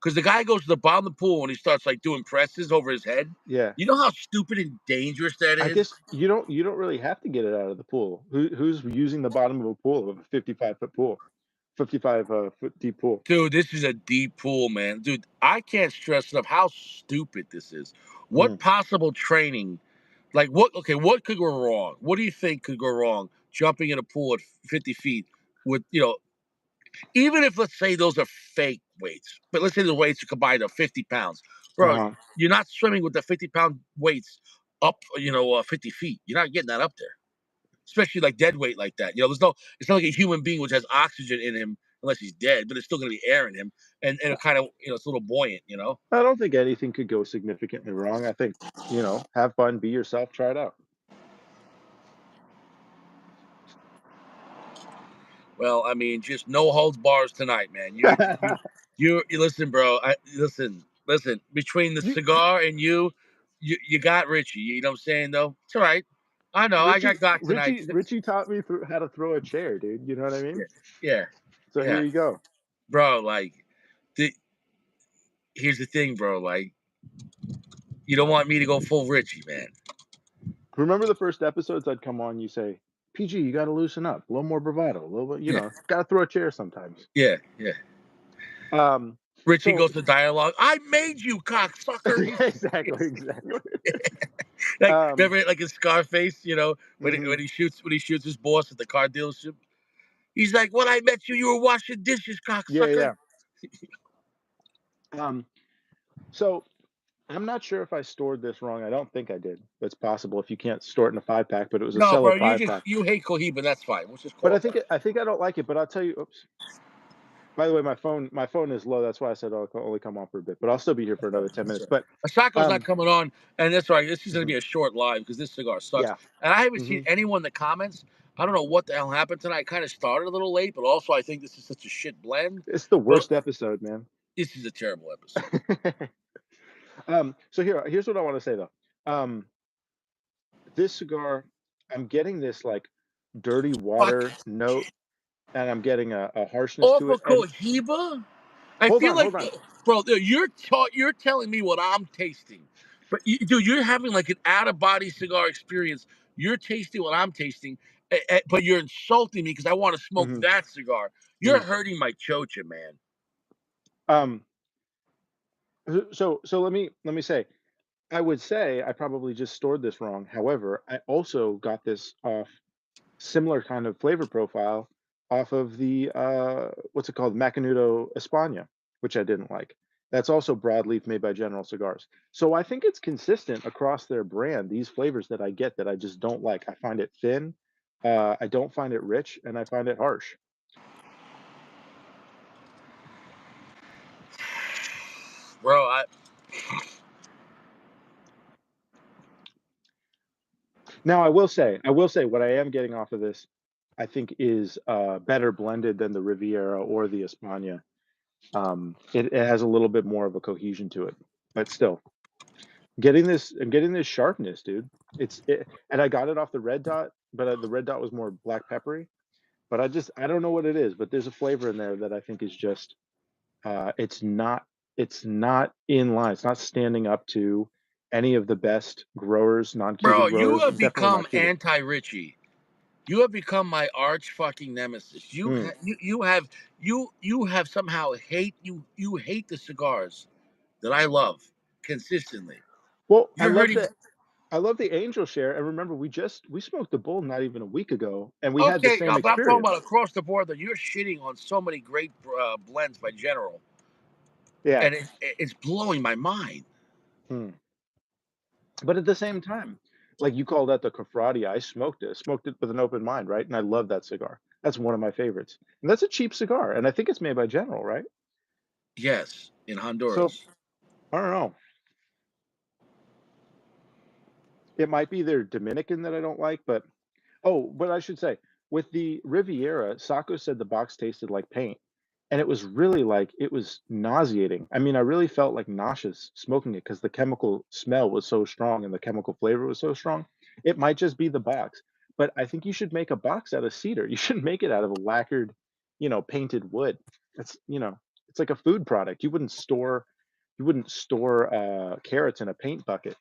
Because the guy goes to the bottom of the pool and he starts like doing presses over his head. Yeah, You know how stupid and dangerous that I is? guess you don't really have to get it out of the pool. Who's using the bottom of a pool of a 55-foot pool, 55 foot deep pool? Dude, this is a deep pool, man. Dude, I can't stress enough how stupid this is. What Mm. possible training, like what could go wrong? What do you think could go wrong jumping in a pool at 50 feet with, even if let's say those are fake weights, but let's say the weights are combined of 50 pounds. bro. You're not swimming with the 50-pound weights up, 50 feet. You're not getting that up there, especially like dead weight like that. It's not like a human being which has oxygen in him unless he's dead, but it's still going to be air in him, and it kind of, it's a little buoyant. I don't think anything could go significantly wrong. I think, have fun, be yourself, try it out. Well, I mean, just no holds bars tonight, man. You listen, bro. Listen. Between the You, cigar and you got Richie. You know what I'm saying, though? It's all right. I know. I got tonight. Richie taught me how to throw a chair, dude. You know what I mean? Yeah, So yeah, here you go. bro. Like, here's the thing, bro. Like, you don't want me to go full Richie, man. Remember the first episodes I'd come on, you say, PG, you got to loosen up, a little more bravado, a little bit, got to throw a chair sometimes. Yeah. Richie So, goes to dialogue. I made you, cocksucker. exactly. Remember, like in Scarface, when he shoots his boss at the car dealership. He's like, "When I met you, you were washing dishes, cocksucker." Yeah. So I'm not sure if I stored this wrong. I don't think I did. It's possible if you can't store it in a 5-pack, but it was a No, cello bro, 5-pack. you hate Cohiba. That's fine. We'll just But call I it think that. I think I don't like it. But I'll tell you. Oops. By the way, my phone is low. That's why I said I'll only come on for a bit. But I'll still be here for another 10 minutes. But Asako's not coming on, and that's right. This is going to be a short live because this cigar sucks. Yeah. And I haven't seen anyone in the comments. I don't know what the hell happened tonight. I kind of started a little late, but also I think this is such a shit blend. It's the worst episode, man. This is a terrible episode. So here's what I want to say though. This cigar, I'm getting this like dirty water note, and I'm getting a harshness to it. And Cohiba? I hold feel on. bro, you're telling me what I'm tasting, but dude, you're having like an out of body cigar experience. You're tasting what I'm tasting, but you're insulting me because I want to smoke that cigar. You're hurting my chocha, man. So let me say, I would say I probably just stored this wrong. However, I also got this off similar kind of flavor profile off of the what's it called, Macanudo España, which I didn't like. That's also broadleaf made by General Cigars. So I think it's consistent across their brand. These flavors that I get that I just don't like. I find it thin. I don't find it rich, and I find it harsh. Bro, Now I will say what I am getting off of this, I think is better blended than the Riviera or the España. It has a little bit more of a cohesion to it, but still I'm getting this sharpness, dude. And I got it off the red dot, but the red dot was more black peppery. But I don't know what it is, but there's a flavor in there that I think is just it's not in line. It's not standing up to any of the best growers, non-Cuban bro, you growers, have definitely become not Cuban. anti-Richie. You have become my arch fucking nemesis. You have somehow you hate the cigars that I love consistently. Well, You're hurting. I love the Angel Share, and remember, we smoked the Bull not even a week ago, and we had the Okay, same but I'm talking experience. about across the board that you're shitting on so many great blends by General, Yeah. and it's blowing my mind. Hmm. But at the same time, like you called that the Cofradia, I smoked it with an open mind, right? And I love that cigar. That's one of my favorites, and that's a cheap cigar, and I think it's made by General, right? Yes, in So Honduras. I don't know. It might be their Dominican that I don't like, but but I should say, with the Riviera, Sacco said the box tasted like paint. And it was really like it was nauseating. I mean, I really felt like nauseous smoking it because the chemical smell was so strong and the chemical flavor was so strong. It might just be the box, but I think you should make a box out of cedar. You shouldn't make it out of a lacquered, painted wood. It's like a food product. You wouldn't store carrots in a paint bucket.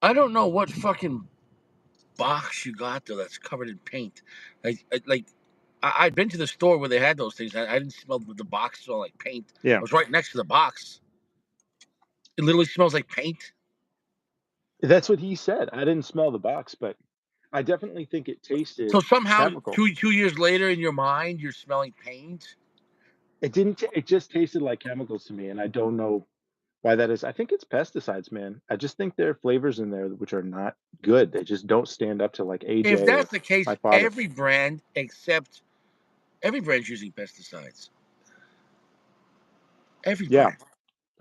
I don't know what fucking box you got though that's covered in paint. I've been to the store where they had those things. I didn't smell the box smell like paint. I Yeah. was right next to the box. It literally smells like paint. That's what he said. I didn't smell the box, but I definitely think it So tasted somehow chemical. two years later in your mind you're smelling paint. It didn't. It just tasted like chemicals to me, and I don't know. Why that is, I think it's pesticides, man. I just think there are flavors in there which are not good. They just don't stand up to like If AJ or that's the case, my father. every brand's using pesticides. Every Yeah. brand.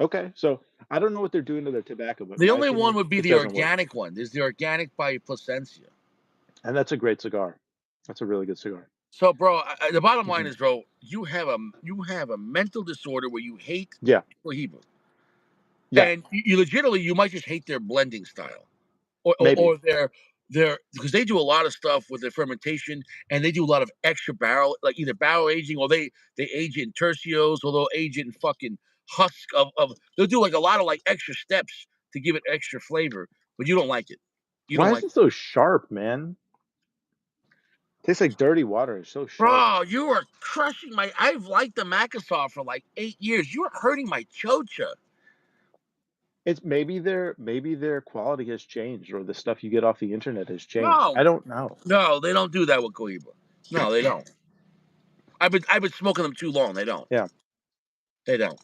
Okay. So I don't know what they're doing to their tobacco, but in The my only one opinion, would be it the doesn't work. organic one. There's the organic by Placencia. And that's a great cigar. That's a really good cigar. So, bro, the bottom line Hmm. is, bro, you have a mental disorder where you hate Yeah. Cohiba, Yeah. and you legitimately you might just hate their blending style, or or, Maybe. or their because they do a lot of stuff with their fermentation, and they do a lot of extra barrel, like either barrel aging, or they age it in tercios, or they'll age it in fucking husk of. They'll do like a lot of like extra steps to give it extra flavor, but you don't like it. You don't Why is like it so sharp, man? Tastes like dirty water. It's so sharp. Bro, you are crushing my. I've liked the Makassar for like 8 years. You are hurting my chocha. It's maybe their quality has changed or the stuff you get off the internet has changed. No, I don't know. no, they don't do that with Cohiba. No, they don't. I've been smoking them too long. They don't. Yeah. They don't.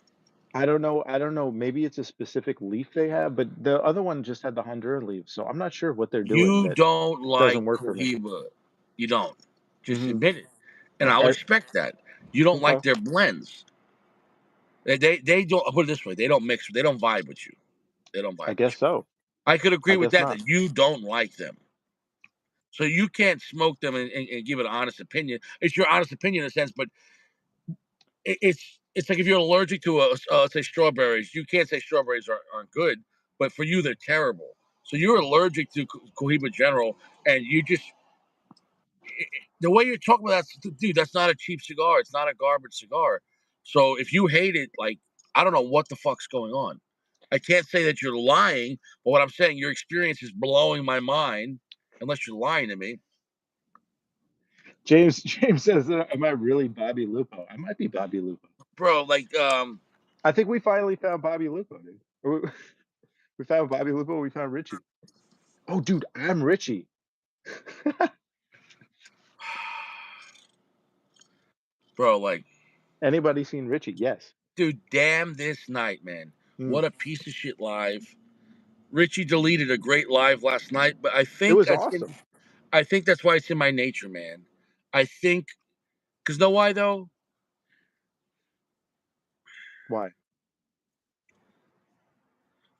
I don't know. I don't know. Maybe it's a specific leaf they have, but the other one just had the Honduran leaf, so I'm not sure what they're doing You that don't doesn't like work for me. Cohiba. You don't. Just Hmm. admit it, and I'll respect that. You don't Okay. like their blends. They don't. I'll put it this way: they don't mix. They don't vibe with you. They don't I vibe with guess you. so. I could I agree with guess that. not. That you don't like them. So you can't smoke them and give it an honest opinion. It's your honest opinion in a sense, but it's like if you're allergic to say strawberries, you can't say strawberries aren't good, but for you they're terrible. So you're allergic to Cohiba General, and you just the way you're talking about that, dude, that's not a cheap cigar. It's not a garbage cigar. So if you hate it, like I don't know what the fuck's going on. I can't say that you're lying, but what I'm saying, your experience is blowing my mind. Unless you're lying to me, James says, "Am I really Bobby Lupo? I might be Bobby Lupo. bro. Like, I think we finally found Bobby Lupo, dude. We found Bobby Lupo. We found Richie. Oh, dude, I'm Richie. bro, like, Anybody seen Richie? Yes. dude, damn this night, man. Mm. What a piece of shit live. Richie deleted a great live last night, but It was awesome. I think that's why it's in my nature, man. I think because know why though? Why?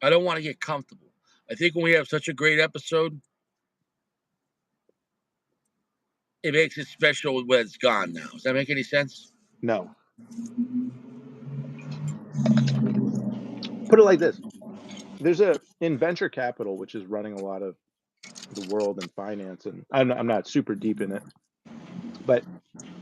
I don't want to get comfortable. I think when we have such a great episode, it makes it special when it's gone now. Does that make any sense? No. Put it like this. There's a in venture capital, which is running a lot of the world and finance, and I'm not super deep in it, but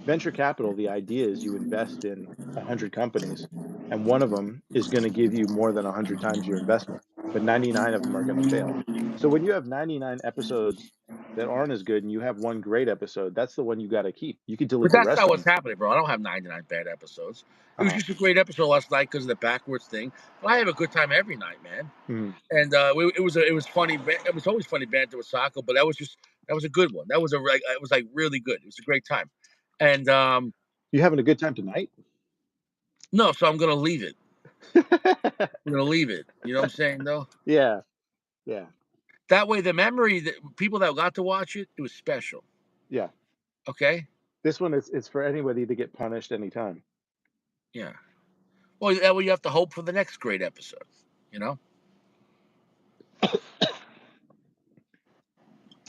venture capital, the idea is you invest in 100 companies, and one of them is going to give you more than 100 times your investment, but 99 of them are going to fail. So when you have 99 episodes that aren't as good and you have one great episode, that's the one you got to keep. You could But delete the that's rest not of what's them. happening, bro. I don't have 99 bad episodes. It was Uh-huh. just a great episode last night because of the backwards thing. But I have a good time every night, man. Mhm. And it was funny. It was always funny banter with Sako, but that was a good one. That was it was like really good. It was a great time. And You having a good time tonight? no, so I'm gonna leave it. I'm gonna leave it. You know what I'm saying, though. Yeah, yeah, That way, the memory that people that got to watch it, it was special. yeah. Okay. This one is it's for anybody to get punished anytime. Yeah. Well, that way you have to hope for the next great episode. You know.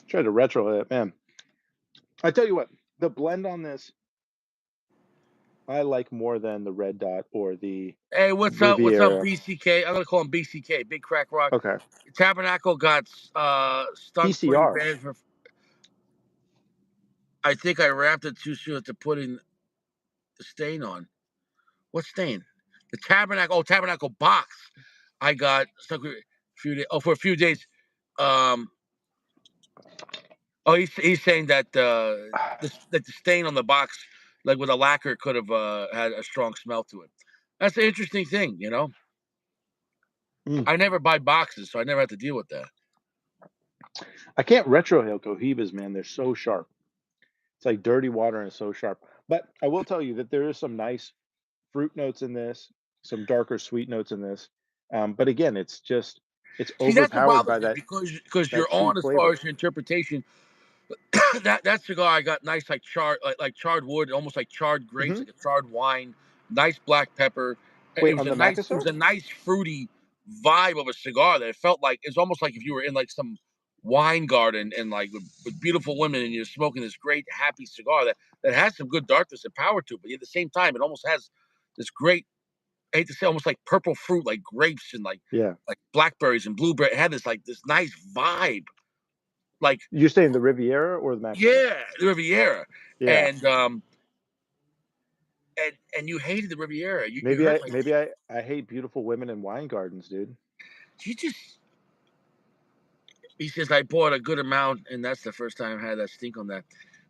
Try to retro it, man. I tell you what, the blend on this I like more than the Red Dot or the Hey, what's up? What's up, Riviera. BCK? I'm gonna call him BCK, Big Crack Rock. Okay. Tabernacle got stunt free PCR. banned for. I think I wrapped it too soon to put in the stain on. What stain? The Tabernacle. Oh, Tabernacle box. I got stuck with a few days. Oh, for a few days. Um. Oh, he's saying that that the stain on the box, like with a lacquer, could have had a strong smell to it. That's an interesting thing, you know. Mm. I never buy boxes, so I never have to deal with that. I can't retrohale Cohibas, man. They're so sharp. It's like dirty water and it's so sharp. But I will tell you that there is some nice fruit notes in this, some darker sweet notes in this. But again, it's See, that's what overpowered by bothers me because that you're sweet on as far flavor. as your interpretation. That cigar I got nice like charred wood, almost like charred grapes, Hmm. like a charred wine, nice black pepper. It Wait, was on a the nice it Macassar? was a nice fruity vibe of a cigar that it felt like it's almost like if you were in like some wine garden and like with beautiful women and you're smoking this great happy cigar that has some good darkness and power to it, but at the same time it almost has this great, I hate to say, almost like purple fruit, like grapes and Yeah. like blackberries and blueberry. It had this nice vibe, like You're saying the Riviera or the Macassar? yeah, the Riviera, Yeah. and and you hated the Riviera. You Maybe heard I my maybe I hate beautiful women in wine gardens, dude. you just he says I bought a good amount, and that's the first time I had that stink on that.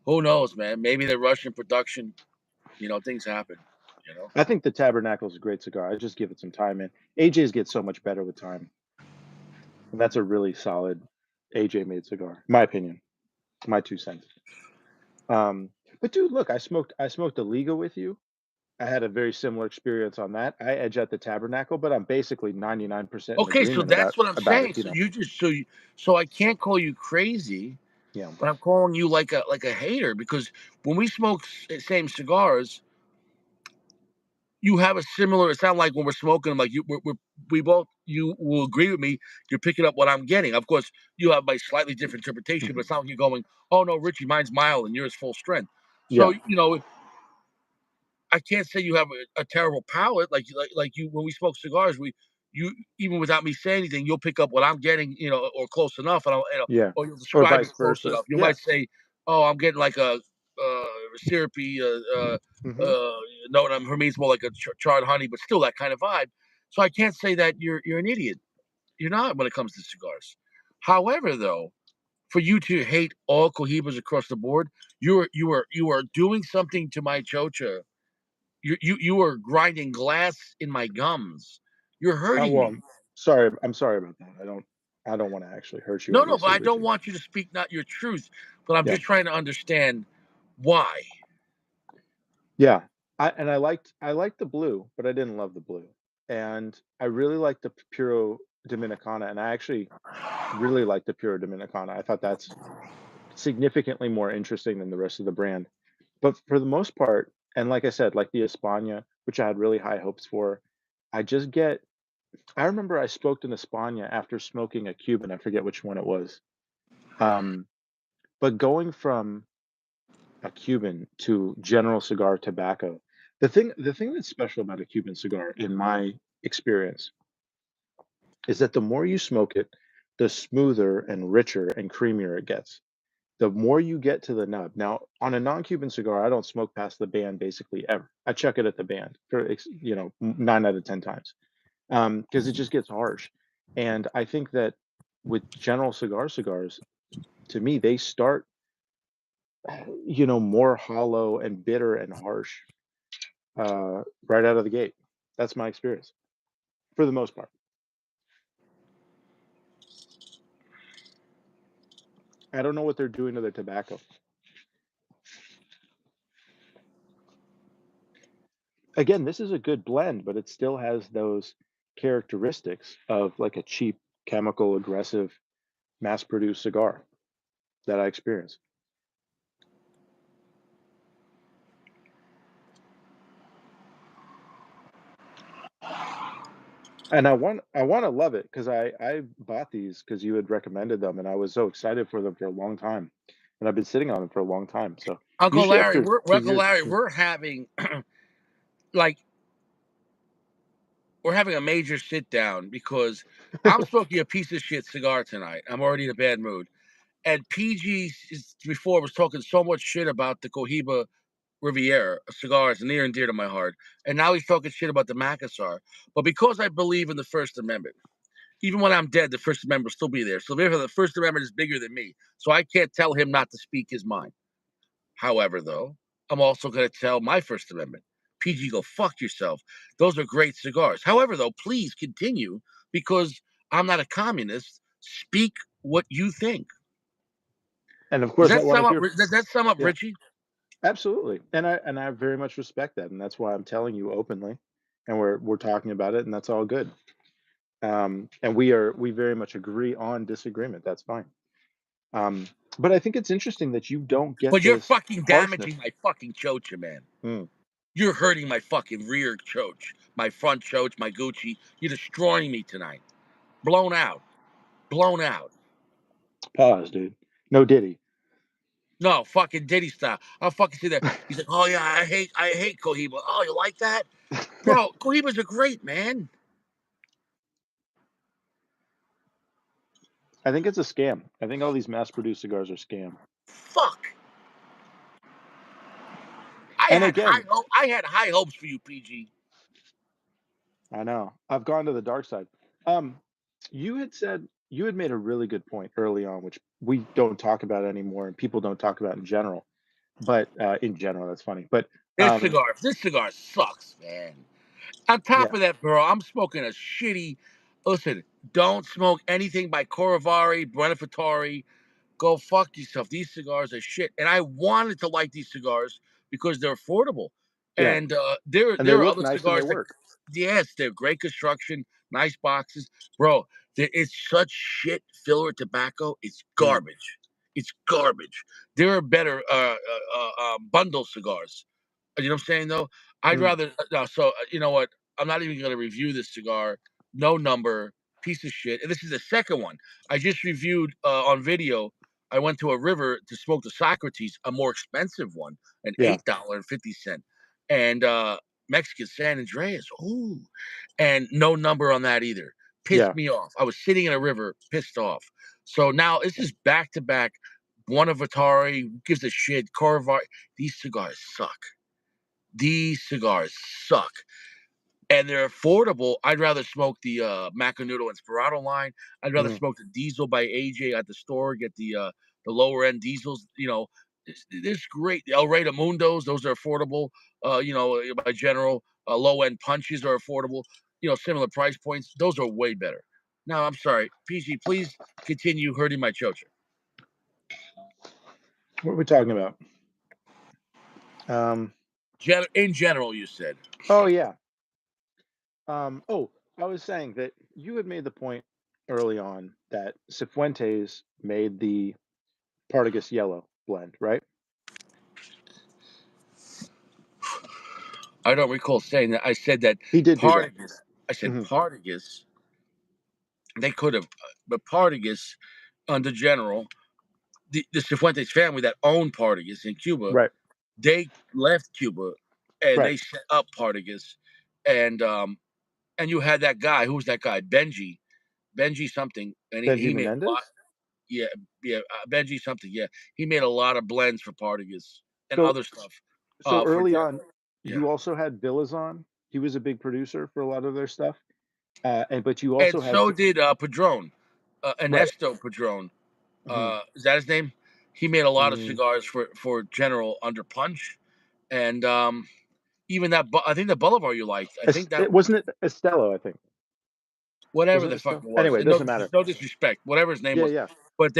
Who knows, man? Maybe they're rushing production. Things happen. You know. I think the Tabernacle is a great cigar. I just give it some time, man. AJ's get so much better with time, and that's a really solid AJ made cigar, my opinion, my 2 cents. Um, but dude, look, I smoked a Liga with you. I had a very similar experience on that. I edge at the Tabernacle, but I'm basically 99% in Okay, so agreement that's what I'm about saying. it. So you just so I can't call you crazy, Yeah, but I'm calling you like a hater because when we smoke same cigars, you have a similar. It sounds like when we're smoking them, like we both you will agree with me. You're picking up what I'm getting. Of course, you have my slightly different interpretation, but mhm, it's not like you're going, "Oh no, Richie, mine's mild and yours full strength." So yeah, I can't say you have a terrible palate. Like you when we smoke cigars, you even without me saying anything, you'll pick up what I'm getting, or close enough, and yeah, or you'll or describe it vice close versa. enough. You Yeah, might say, "Oh, I'm getting like a syrupy hmm, note. For me, it's more like a charred honey, but still that kind of vibe." So I can't say that you're an idiot. You're not when it comes to cigars. However, though, for you to hate all cohibas across the board, you are doing something to my chocha. You are grinding glass in my gums. You're hurting well, me. sorry, I'm sorry about that. I don't want to actually hurt you, No, no, but obviously, I don't Richie. want you to speak not your truth. But I'm Yeah, just trying to understand why. yeah. I liked the blue, but I didn't love the blue, and I really liked the Puro Dominicana, and I actually really liked the Puro Dominicana. I thought that's significantly more interesting than the rest of the brand. But for the most part, and like I said, like the España, which I had really high hopes for, I just get I remember I smoked an España after smoking a Cuban, I forget which one it was. Um, but going from a Cuban to General Cigar tobacco, the thing that's special about a Cuban cigar, in my experience, is that the more you smoke it, the smoother and richer and creamier it gets. The more you get to the nub. Now, on a non-Cuban cigar, I don't smoke past the band basically ever. I chuck it at the band for 9 out of 10 times, because it just gets harsh. And I think that with General cigars, to me, they start more hollow and bitter and harsh right out of the gate. That's my experience for the most part. I don't know what they're doing to their tobacco. Again, this is a good blend, but it still has those characteristics of like a cheap, chemical, aggressive, mass-produced cigar that I experience. And I want to love it because I bought these because you had recommended them, and I was so excited for them for a long time, and I've been sitting on them for a long time. So Uncle usually Larry, after we're two Uncle years, Larry, we're having like we're having a major sit down because I'm smoking a piece of shit cigar tonight. I'm already in a bad mood. And PG before was talking so much shit about the Cohiba Riviera, a cigar is near and dear to my heart. And now he's talking shit about the Macassar. But because I believe in the First Amendment, even when I'm dead, the First Amendment will still be there. So therefore, the First Amendment is bigger than me. So I can't tell him not to speak his mind. However, though, I'm also going to tell my First Amendment. PG, go fuck yourself. Those are great cigars. However, though, please continue because I'm not a communist. Speak what you think. and of course I want to hear. Does that sum up Yeah, Richie? absolutely, and I very much respect that, and that's why I'm telling you openly, and we're talking about it, and that's all good. And we very much agree on disagreement. That's fine. Um, but I think it's interesting that you don't get But you're this fucking damaging harshness. my fucking chocha, man. Mm. You're hurting my fucking rear choach, my front choach, my Gucci. You're destroying me tonight. Blown out. Blown out. Pause, dude. No Diddy. No, fucking Diddy style. I'll fucking see that. He's like, oh yeah, I hate Cohiba. Oh, you like that? Bro, Cohibas are great, man. I think it's a scam. I think all these mass-produced cigars are scam. Fuck. And again, I had high hopes for you, PG. I know I've gone to the dark side. Um, you had made a really good point early on, which we don't talk about anymore, and people don't talk about in general. But in general, that's funny. But This cigar sucks, man. On top yeah, of that, bro, I'm smoking a shitty. Listen, don't smoke anything by Corrivari, Buenaventura. Go fuck yourself. These cigars are shit. And I wanted to like these cigars because they're affordable. yeah, And and they there are look other nice and they cigars that, work. yes, they're great construction, nice boxes, bro. It's such shit filler tobacco. It's Mm, garbage. It's garbage. There are better bundle cigars. You know what I'm saying, though? I'd mm, rather no. So you know what? I'm not even going to review this cigar. No number, piece of shit. And this is the second one I just reviewed on video. I went to a river to smoke the Socrates, a more expensive one, an yeah, $8.50, and Mexican San Andreas. Ooh, and no number on that either. Pissed yeah. me off. I was sitting in a river, pissed off. So now this is back to back. Buenaventura gives a shit. Corvar. These cigars suck. These cigars suck, and they're affordable. I'd rather smoke the Macanudo Inspirato line. I'd rather Mm, smoke the Diesel by AJ at the store. Get the lower end diesels. You know, there's great El Rey de Mundos. Those are affordable. By General, low end punches are affordable. You know, similar price points. Those are way better. Now, I'm sorry, PG. Please continue hurting my chocha. what are we talking about? Um, In general, you said. oh yeah. Oh, I was saying that you had made the point early on that Cifuentes made the Partagas Yellow blend, right? I don't recall saying that. I said that He did do that. Partagas. I said Hmm. Partagas. They could have, but Partagas under General, the Cifuentes family that owned Partagas in Cuba, Right, they left Cuba and right. they set up Partagas, and you had that guy. Who was that guy? Benji something, and Benji he made a lot. Menendez. Yeah, yeah, Benji something. Yeah, he made a lot of blends for Partagas and So other stuff so for early on, General. Yeah. you also had Villazon. He was a big producer for a lot of their stuff. And but you And also had so did Padron, right. Ernesto Padron. Hmm. Is that his name? He made a lot of Mm, cigars for General under Punch, and even that. I think the Bolivar you liked. I think that it wasn't it Estelo, I think. whatever Wasn't the it fuck Estelo? it was. Anyway, it And no, doesn't matter. no disrespect, whatever his name Yeah, was, yeah. but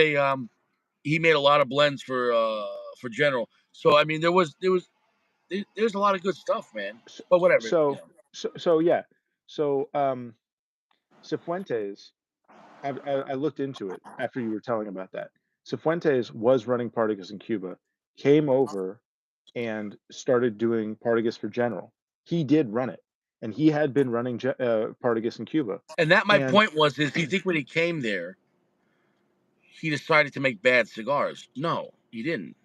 he made a lot of blends for General. So I mean, there's a lot of good stuff, man. So But whatever, you so know. so yeah. So Cifuentes, I looked into it after you were telling about that. Cifuentes was running Partagas in Cuba, came over and started doing Partagas for General. He did run it, and he had been running Partagas in Cuba. And that my And point was is, do you think when he came there, he decided to make bad cigars? No, he didn't.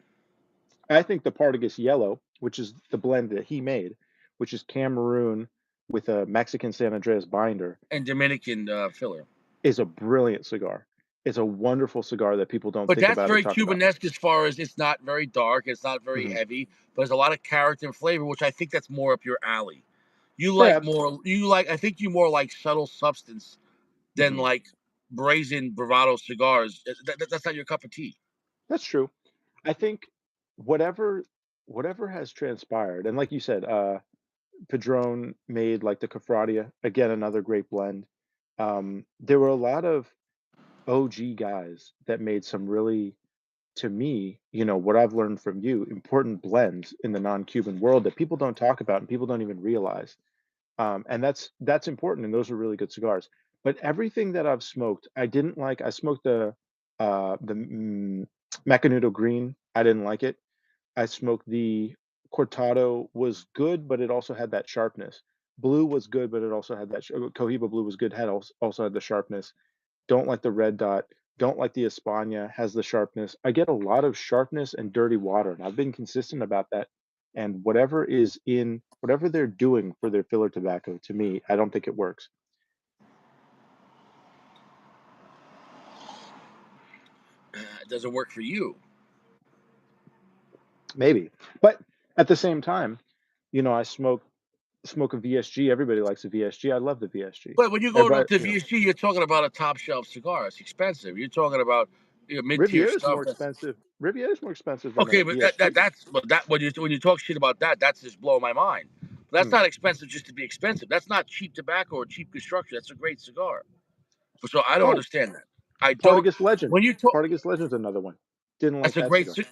I think the Partagas Yellow, which is the blend that he made, which is Cameroon with a Mexican San Andreas binder, And Dominican filler. is a brilliant cigar. It's a wonderful cigar that people don't But think that's about or very talk about. Cubanesque as far as it's not very dark, it's not very Hmm. heavy, but there's a lot of character and flavor, which I think that's more up your alley. Yeah. I think you more like subtle substance than Hmm. like brazen bravado cigars. That's not your cup of tea. That's true. I think whatever whatever has transpired, and like you said, Padron made like the Cafradia, again, another great blend. There were a lot of OG guys that made some really, to me, what I've learned from you, important blends in the non-Cuban world that people don't talk about and people don't even realize. And that's important, and those are really good cigars. But everything that I've smoked, I didn't like. I smoked the Macanudo Green. I didn't like it. I smoked the Cortado was good, but it also had that sharpness. Blue was good, but it also had that Cohiba Blue was good, had also had the sharpness. Don't like the red dot. Don't like the España, has the sharpness. I get a lot of sharpness and dirty water, and I've been consistent about that. And whatever they're doing for their filler tobacco, to me, I don't think it works. It doesn't work for you. Maybe, but at the same time, I smoke a VSG. Everybody likes a VSG. I love the VSG. But when you go Everybody, up to VSG, you're talking about a top shelf cigar. It's expensive. You're talking about mid tier Riviera's more stuff. That's expensive. Riviera's more expensive than okay, a but VSG. that's but that when you talk shit about that, that's just blowing my mind. But that's Hmm. not expensive just to be expensive. That's not cheap tobacco or cheap construction. That's a great cigar. So I don't Oh, understand that. I don't. Partagas Legend. When you talk, Partagas Legend's another one. Didn't like that's a that great. cigar.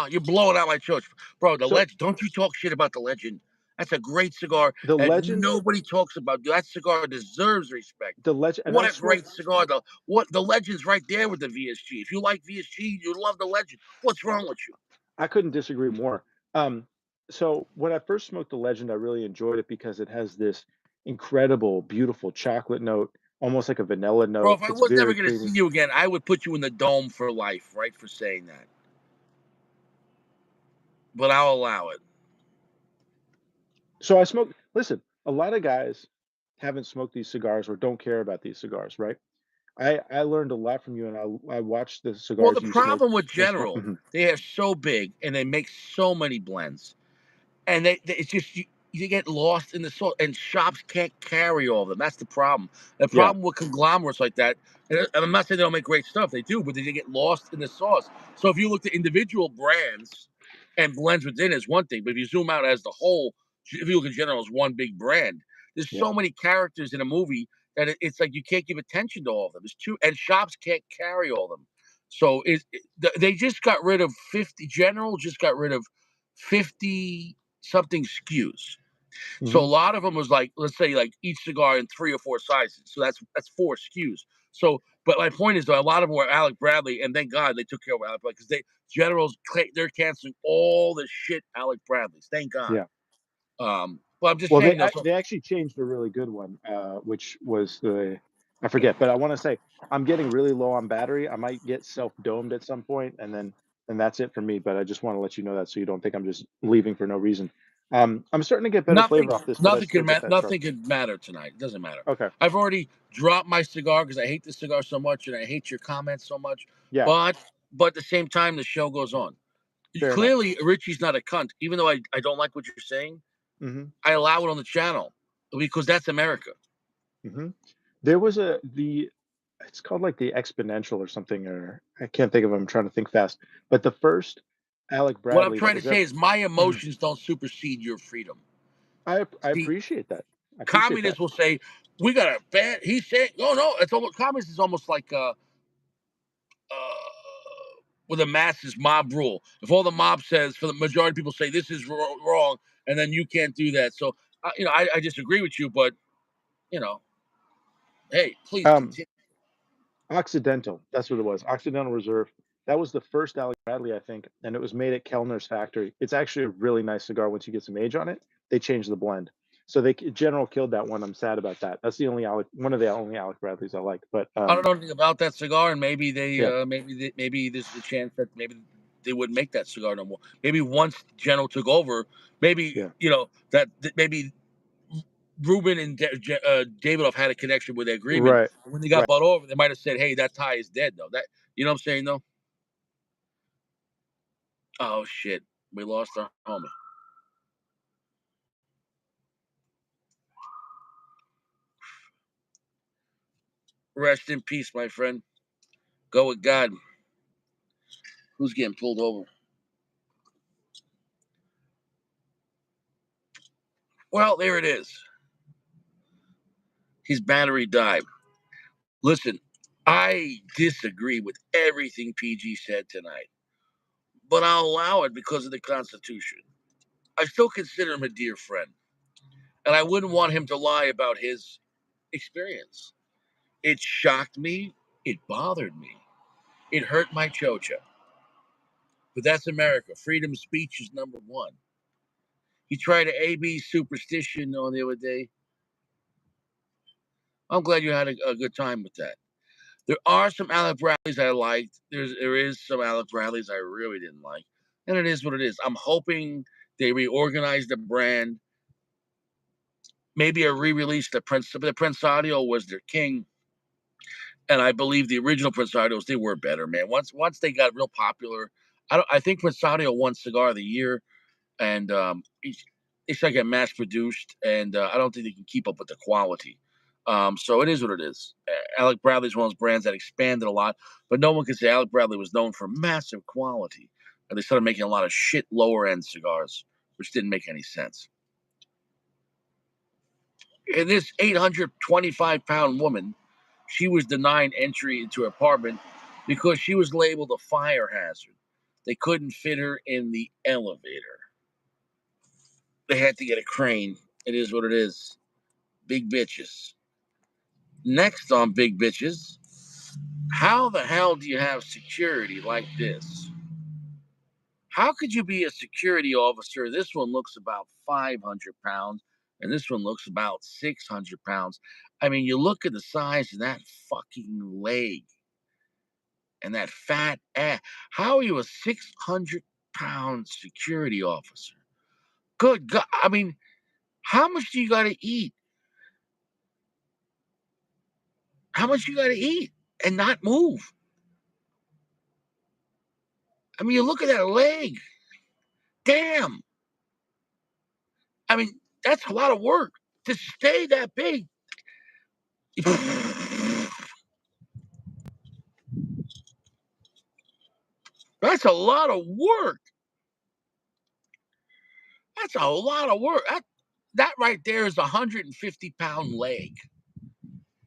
You're blowing out my church, bro. The So Legend. Don't you talk shit about the Legend. That's a great cigar the that Legend, nobody talks about. That cigar deserves respect. the Legend, and What I a great smoked. cigar! The Legend's right there with the VSG. If you like VSG, you love the Legend. What's wrong with you? I couldn't disagree more. Um, so when I first smoked the Legend, I really enjoyed it because it has this incredible, beautiful chocolate note, almost like a vanilla Bro, note. if I It's was never very gonna see creamy. you again, I would put you in the dome for life, right, for saying that. But I'll allow it. So I smoked. Listen, a lot of guys haven't smoked these cigars or don't care about these cigars, right? I learned a lot from you, and I watched the Well, cigars the you smoke problem with and smoke. General, Mhm. they are so big and they make so many blends, and it's just you get lost in the sauce, and shops can't carry all of them. That's the problem. The Yeah, problem with conglomerates like that, and I'm not saying they don't make great stuff, they do, but they get lost in the sauce. So if you look at individual brands and blends within is one thing, but if you zoom out as the whole, if you look in general as one big brand, there's yeah. so many characters in a movie that it's like you can't give attention to all of them. It's too, and shops can't carry all of them. So they just got rid of 50. General just got rid of 50 something SKUs. So a Hmm. lot of them was like, let's say, like each cigar in 3 or 4 sizes. So that's 4 SKUs. So, but my point is, though, a lot of them were Alec Bradley, and thank God they took care of Alec Bradley because they're canceling all the shit Alec Bradley's. Thank God. Yeah. But I'm just Well, saying though. So they actually changed a really good one, which was I forget, but I want to say I'm getting really low on battery. I might get self-domed at some point, and that's it for me. But I just want to let you know that so you don't think I'm just leaving for no reason. I'm starting to get better nothing, flavor off this, but I still get that sharp. nothing could matter tonight. It doesn't matter. Okay. I've already dropped my cigar because I hate this cigar so much and I hate your comments so much. Yeah. But at the same time, the show goes on. Fair enough. Clearly, Richie's not a cunt. Even though I don't like what you're saying, Hmm. I allow it on the channel because that's America. Hmm. There was it's called like the exponential or something, or I can't think of it. I'm trying to think fast. But the first Alec What I'm Bradley that trying to was say ever. is my Mhm. emotions don't supersede your freedom. I See, appreciate that. I appreciate that. communists will say, we got a bad, he's saying, no, it's almost, communists is almost like, with a masses mob rule. If all the mob says, for the majority of people say this is wrong, and then you can't do that. So, I disagree with you, but, you know, hey, please Um, continue. Occidental, that's what it was. Occidental Reserve. That was the first Alec Bradley, I think, and it was made at Kellner's factory. It's actually a really nice cigar once you get some age on it. They changed the blend. So General killed that one. I'm sad about that. That's one of the only Alec Bradleys I like. But I don't know anything about that cigar, and maybe yeah, maybe there's a chance that maybe they wouldn't make that cigar no more. Maybe once General took over, maybe yeah, that maybe Ruben and Davidoff had a connection with the agreement. right, When they got right. bought over, they might have said, "Hey, that tie is dead." Though that you know what I'm saying though. Oh shit, we lost our homie. Rest in peace, my friend. Go with God. Who's getting pulled over? Well, there it is. His battery died. Listen, I disagree with everything PG said tonight, but I'll allow it because of the Constitution. I still consider him a dear friend, and I wouldn't want him to lie about his experience. It shocked me. It bothered me. It hurt my chocha. But that's America. Freedom of speech is number one. He tried to AB superstition on the other day. I'm glad you had a good time with that. There are some Alec Bradleys I liked. There is some Alec Bradleys I really didn't like. And it is what it is. I'm hoping they reorganize the brand. Maybe a re-release. The Prince Audio was their king. And I believe the original Prince Audios, they were better, man. Once they got real popular, I think Prince Audio won Cigar of the Year, and it's like a mass produced, and I don't think they can keep up with the quality. So it is what it is. Alec Bradley is one of those brands that expanded a lot, but no one can say Alec Bradley was known for massive quality. And they started making a lot of shit lower end cigars, which didn't make any sense. And this 825-pound woman, she was denied entry into her apartment because she was labeled a fire hazard. They couldn't fit her in the elevator. They had to get a crane. It is what it is. Big bitches. Next on Big Bitches, how the hell do you have security like this? How could you be a security officer? This one looks about 500 pounds, and this one looks about 600 pounds. I mean, you look at the size of that fucking leg and that fat ass. How are you a 600-pound security officer? Good God. I mean, how much do you got to eat? How much you got to eat and not move? I mean, you look at that leg. Damn. I mean, that's a lot of work to stay that big. That's a lot of work. That's a lot of work. That right there is a 150-pound leg.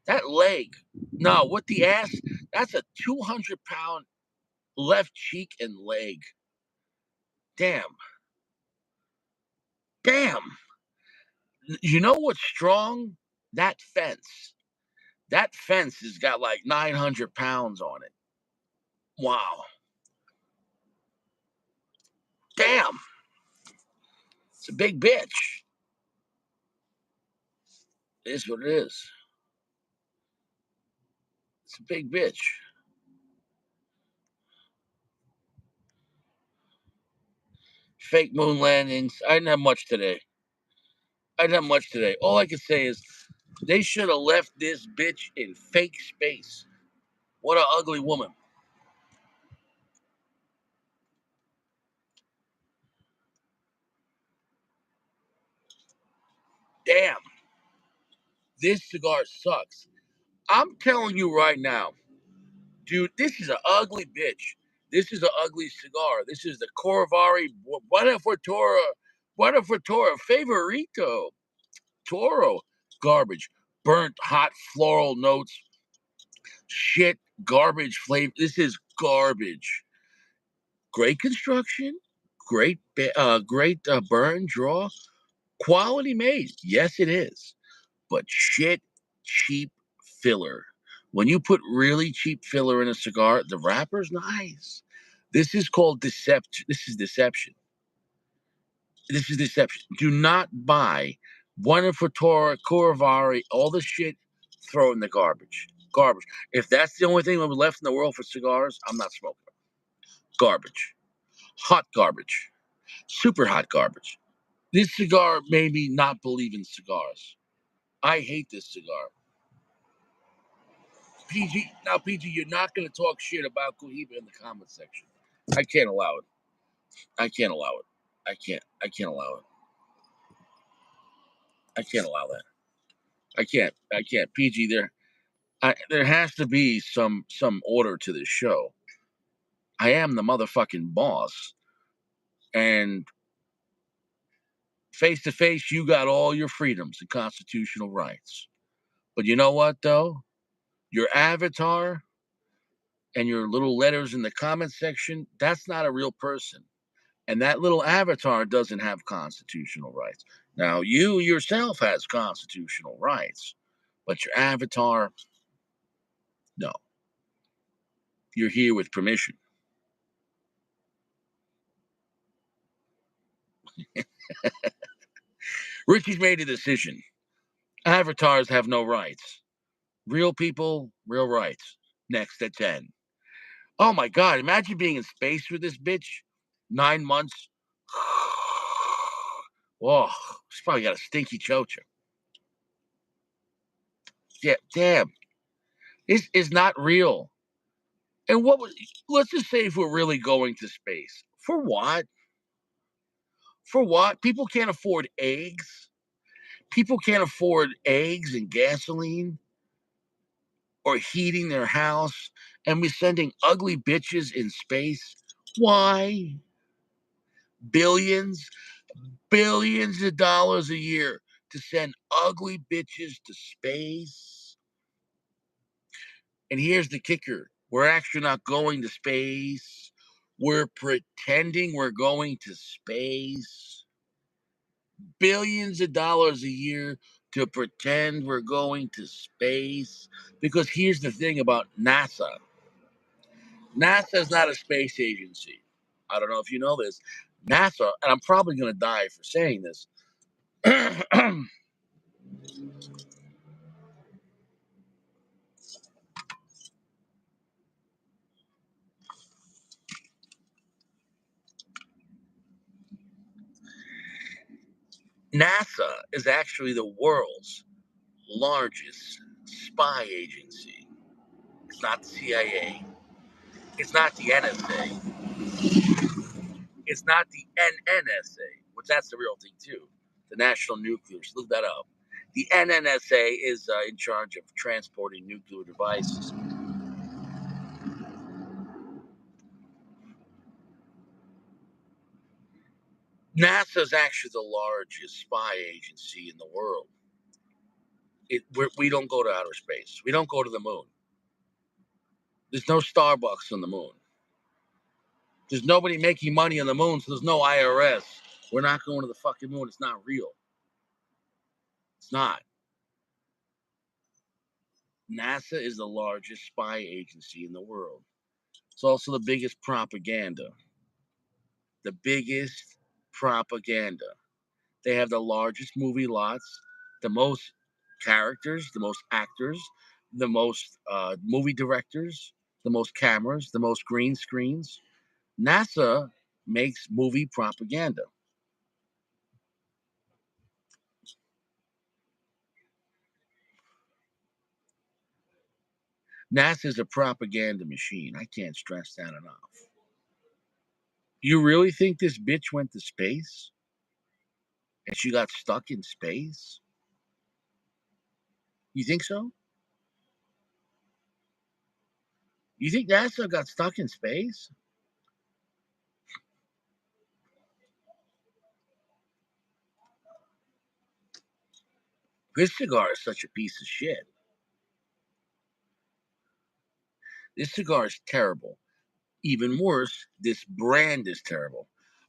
That leg. No, with the ass, that's a 200-pound left cheek and leg. Damn. Damn. You know what's strong? That fence. That fence has got like 900 pounds on it. Wow. Damn. It's a big bitch. It is what it is. It's a big bitch. Fake moon landings. I didn't have much today. All I can say is they should have left this bitch in fake space. What an ugly woman. Damn. This cigar sucks. I'm telling you right now, dude, this is an ugly bitch. This is an ugly cigar. This is the Corvari Buenaventura Favorito Toro. Garbage. Burnt, hot floral notes. Shit, garbage flavor. This is garbage. Great construction. Great burn draw. Quality made. Yes, it is. But shit, cheap filler. When you put really cheap filler in a cigar, the wrapper's nice. This is called deception. This is deception. This is deception. Do not buy Buenaventura, Corvari, all the shit, throw it in the garbage. Garbage. If that's the only thing that was left in the world for cigars, I'm not smoking. Garbage. Hot garbage. Super hot garbage. This cigar made me not believe in cigars. I hate this cigar. PG, you're not going to talk shit about Cohiba in the comment section. I can't allow it. I can't allow it. I can't allow it. I can't allow that. I can't. PG, there has to be some order to this show. I am the motherfucking boss. And face to face, you got all your freedoms and constitutional rights. But you know what, though? Your avatar and your little letters in the comment section, that's not a real person. And that little avatar doesn't have constitutional rights. Now, you yourself has constitutional rights, but your avatar, No. You're here with permission. Richie's made a decision. Avatars have no rights. Real people, real rights. Next at 10. Oh my God, imagine being in space with this bitch. 9 months. Whoa, she's probably got a stinky chocha. Yeah, damn. This is not real. And let's just say if we're really going to space. For what? For what? People can't afford eggs. People can't afford eggs and gasoline or heating their house. And we're sending ugly bitches in space. Why? Billions, billions of dollars a year to send ugly bitches to space. And here's the kicker. We're actually not going to space. We're pretending we're going to space. Billions of dollars a year to pretend we're going to space. Because here's the thing about NASA. NASA is not a space agency. I don't know if you know this. NASA, and I'm probably going to die for saying this. NASA is actually the world's largest spy agency. It's not the CIA. It's not the NSA. It's not the NNSA, which that's the real thing too. The National Nuclear. So look that up. The NNSA is in charge of transporting nuclear devices. NASA is actually the largest spy agency in the world. We don't go to outer space. We don't go to the moon. There's no Starbucks on the moon. There's nobody making money on the moon, so there's no IRS. We're not going to the fucking moon. It's not real. It's not. NASA is the largest spy agency in the world. It's also the biggest propaganda. The biggest propaganda. They have the largest movie lots, the most characters, the most actors, the most movie directors, the most cameras, the most green screens. NASA makes movie propaganda. NASA is a propaganda machine. I can't stress that enough. You really think this bitch went to space and she got stuck in space? You think so? You think NASA got stuck in space? This cigar is such a piece of shit. This cigar is terrible. Even worse, this brand is terrible.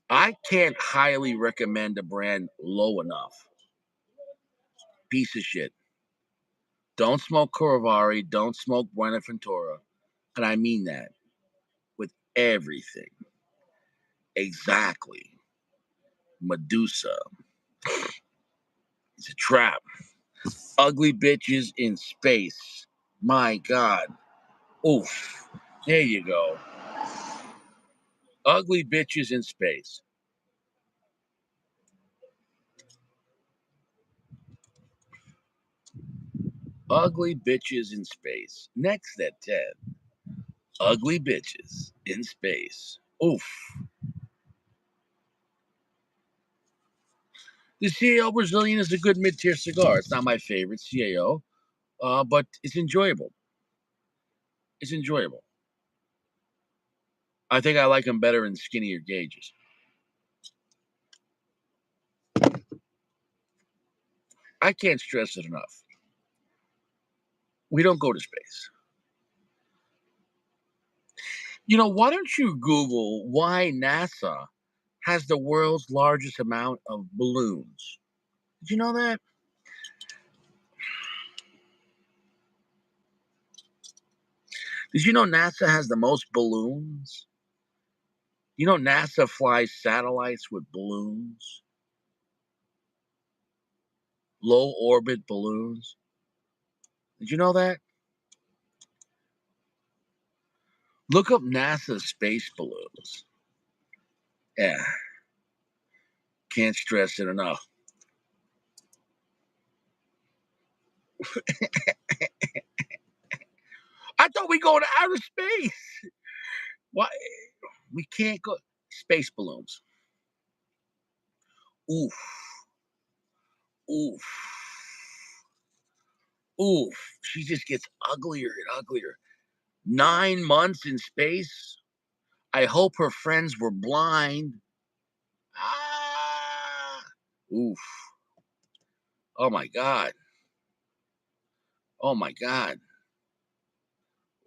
I can't highly recommend a brand low enough. Piece of shit. Don't smoke Corovari. Don't smoke Buenaventura. And I mean that with everything. Exactly. Medusa. It's a trap. Ugly bitches in space. My God. Oof. There you go. Ugly bitches in space. Ugly bitches in space. Next at 10. Ugly bitches in space. Oof. The CAO Brazilian is a good mid-tier cigar. It's not my favorite CAO, but it's enjoyable. It's enjoyable. I think I like them better in skinnier gauges. I can't stress it enough. We don't go to space. You know, why don't you Google why NASA has the world's largest amount of balloons? Did you know that? Did you know NASA has the most balloons? You know NASA flies satellites with balloons, low orbit balloons. Did you know that? Look up NASA space balloons. Yeah, can't stress it enough. I thought we go to outer space. Why? We can't go. Space balloons. Oof, oof, oof. She just gets uglier and uglier. 9 months in space. I hope her friends were blind. Ah, oof. Oh my God. Oh my God.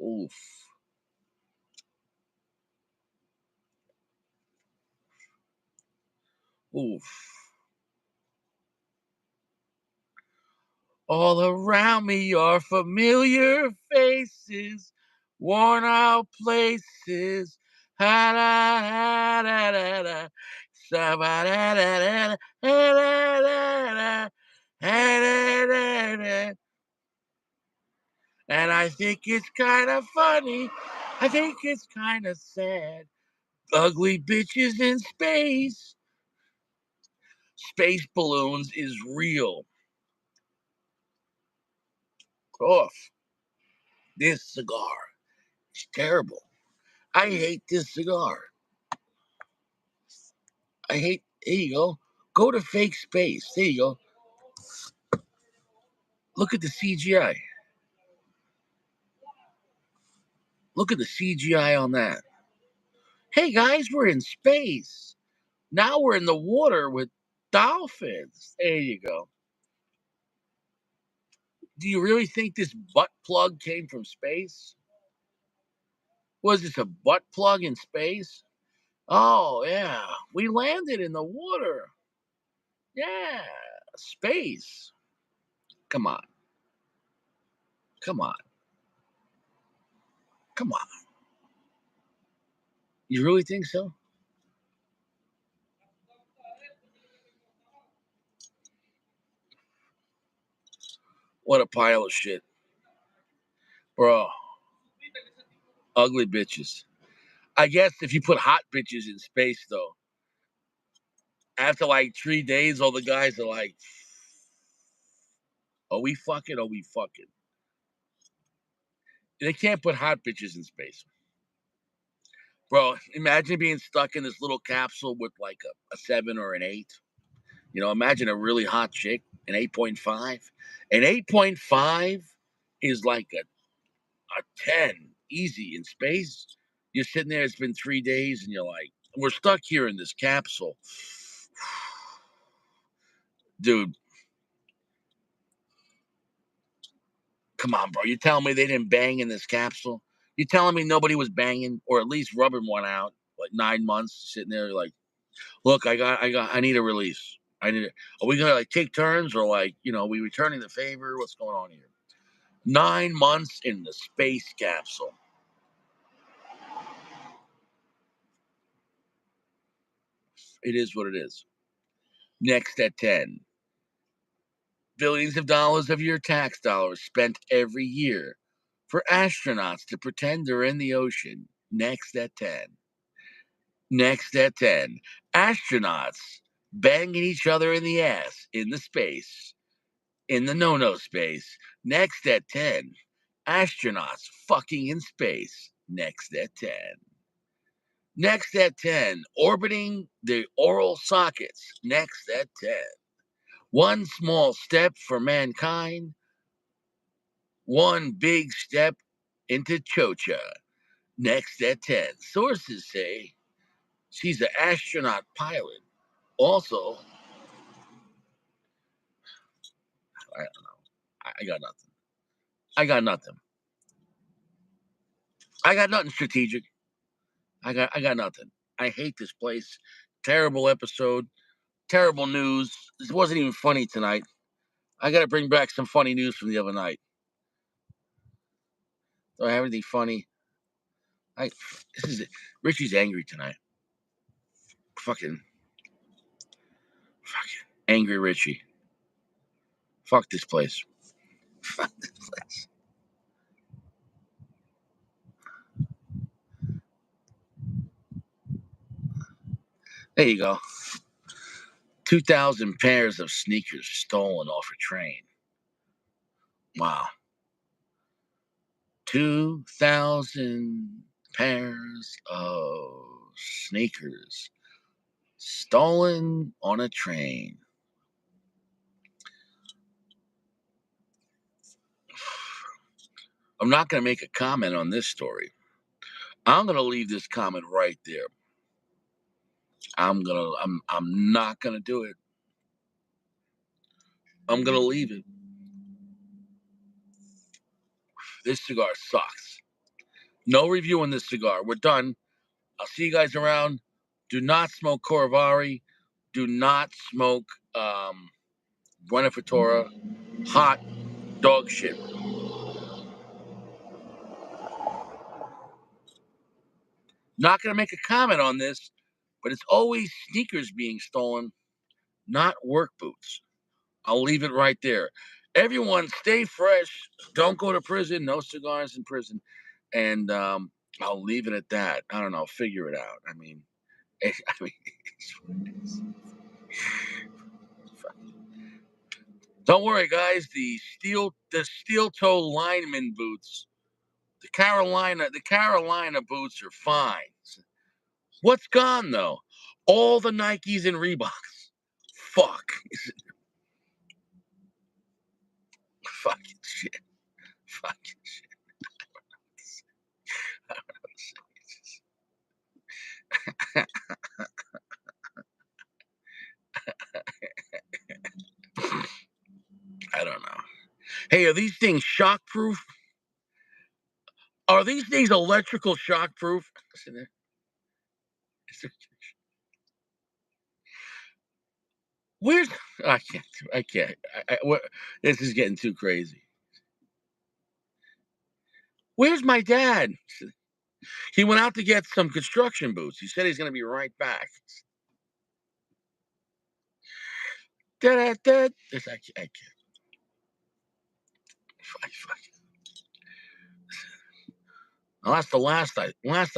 Oof. Oof. All around me are familiar faces, worn out places. Ha da ha da da da. Sa ba da da da da da da da. And I think it's kind of funny. I think it's kind of sad. Ugly bitches in space. Space balloons is real. Off. This cigar is terrible. I hate this cigar. I hate. There you go. Go to fake space. There you go. Look at the CGI. Look at the CGI on that. Hey guys, we're in space. Now we're in the water with dolphins. There you go. Do you really think this butt plug came from space? Was this a butt plug in space? Oh, yeah. We landed in the water. Yeah. Space. Come on. Come on. Come on. You really think so? What a pile of shit. Bro, ugly bitches. I guess if you put hot bitches in space, though, after like 3 days, all the guys are like, are we fucking? Are we fucking? They can't put hot bitches in space. Bro, imagine being stuck in this little capsule with like a 7 or an 8. Imagine a really hot chick, an 8.5. An 8.5 is like a 10, easy in space. You're sitting there, it's been 3 days, and you're like, we're stuck here in this capsule. Dude, come on, bro. You telling me they didn't bang in this capsule? You telling me nobody was banging or at least rubbing one out like 9 months sitting there like, look, I need a release. Are we gonna like take turns or like, we returning the favor? What's going on here? 9 months in the space capsule. It is what it is. Next at 10. Billions of dollars of your tax dollars spent every year for astronauts to pretend they're in the ocean. Next at 10. Next at 10. Astronauts banging each other in the ass in the space, in the no space. Next at 10. Astronauts fucking in space. Next at 10. Next at 10. Orbiting the oral sockets. Next at 10. One small step for mankind, one big step into Chocha. Next at 10. Sources say she's an astronaut pilot. Also, I don't know. I got nothing. I got nothing. I got nothing strategic. I got nothing. I hate this place. Terrible episode. Terrible news. This wasn't even funny tonight. I got to bring back some funny news from the other night. Do I have anything funny? This is it. Richie's angry tonight. Fucking angry Richie. Fuck this place. Fuck this place. There you go. 2,000 pairs of sneakers stolen off a train. Wow. 2,000 pairs of sneakers stolen on a train. I'm not going to make a comment on this story. I'm going to leave this comment right there. I'm not going to do it. I'm going to leave it. This cigar sucks. No review on this cigar. We're done. I'll see you guys around. Do not smoke Corvari. Do not smoke Buenaventura. Hot dog shit. Not going to make a comment on this, but it's always sneakers being stolen, not work boots. I'll leave it right there. Everyone, stay fresh. Don't go to prison. No cigars in prison. And I'll leave it at that. I don't know. Figure it out. I mean, it's what it is. Don't worry, guys. The steel toe lineman boots, the Carolina boots are fine. What's gone though? All the Nikes and Reeboks. Fuck. Fucking shit. Fucking shit. I don't know. Hey, are these things shockproof? Are these things electrical shockproof? Where's I can't. This is getting too crazy. Where's my dad? He went out to get some construction boots. He said he's going to be right back. I can't. Well, that's the last I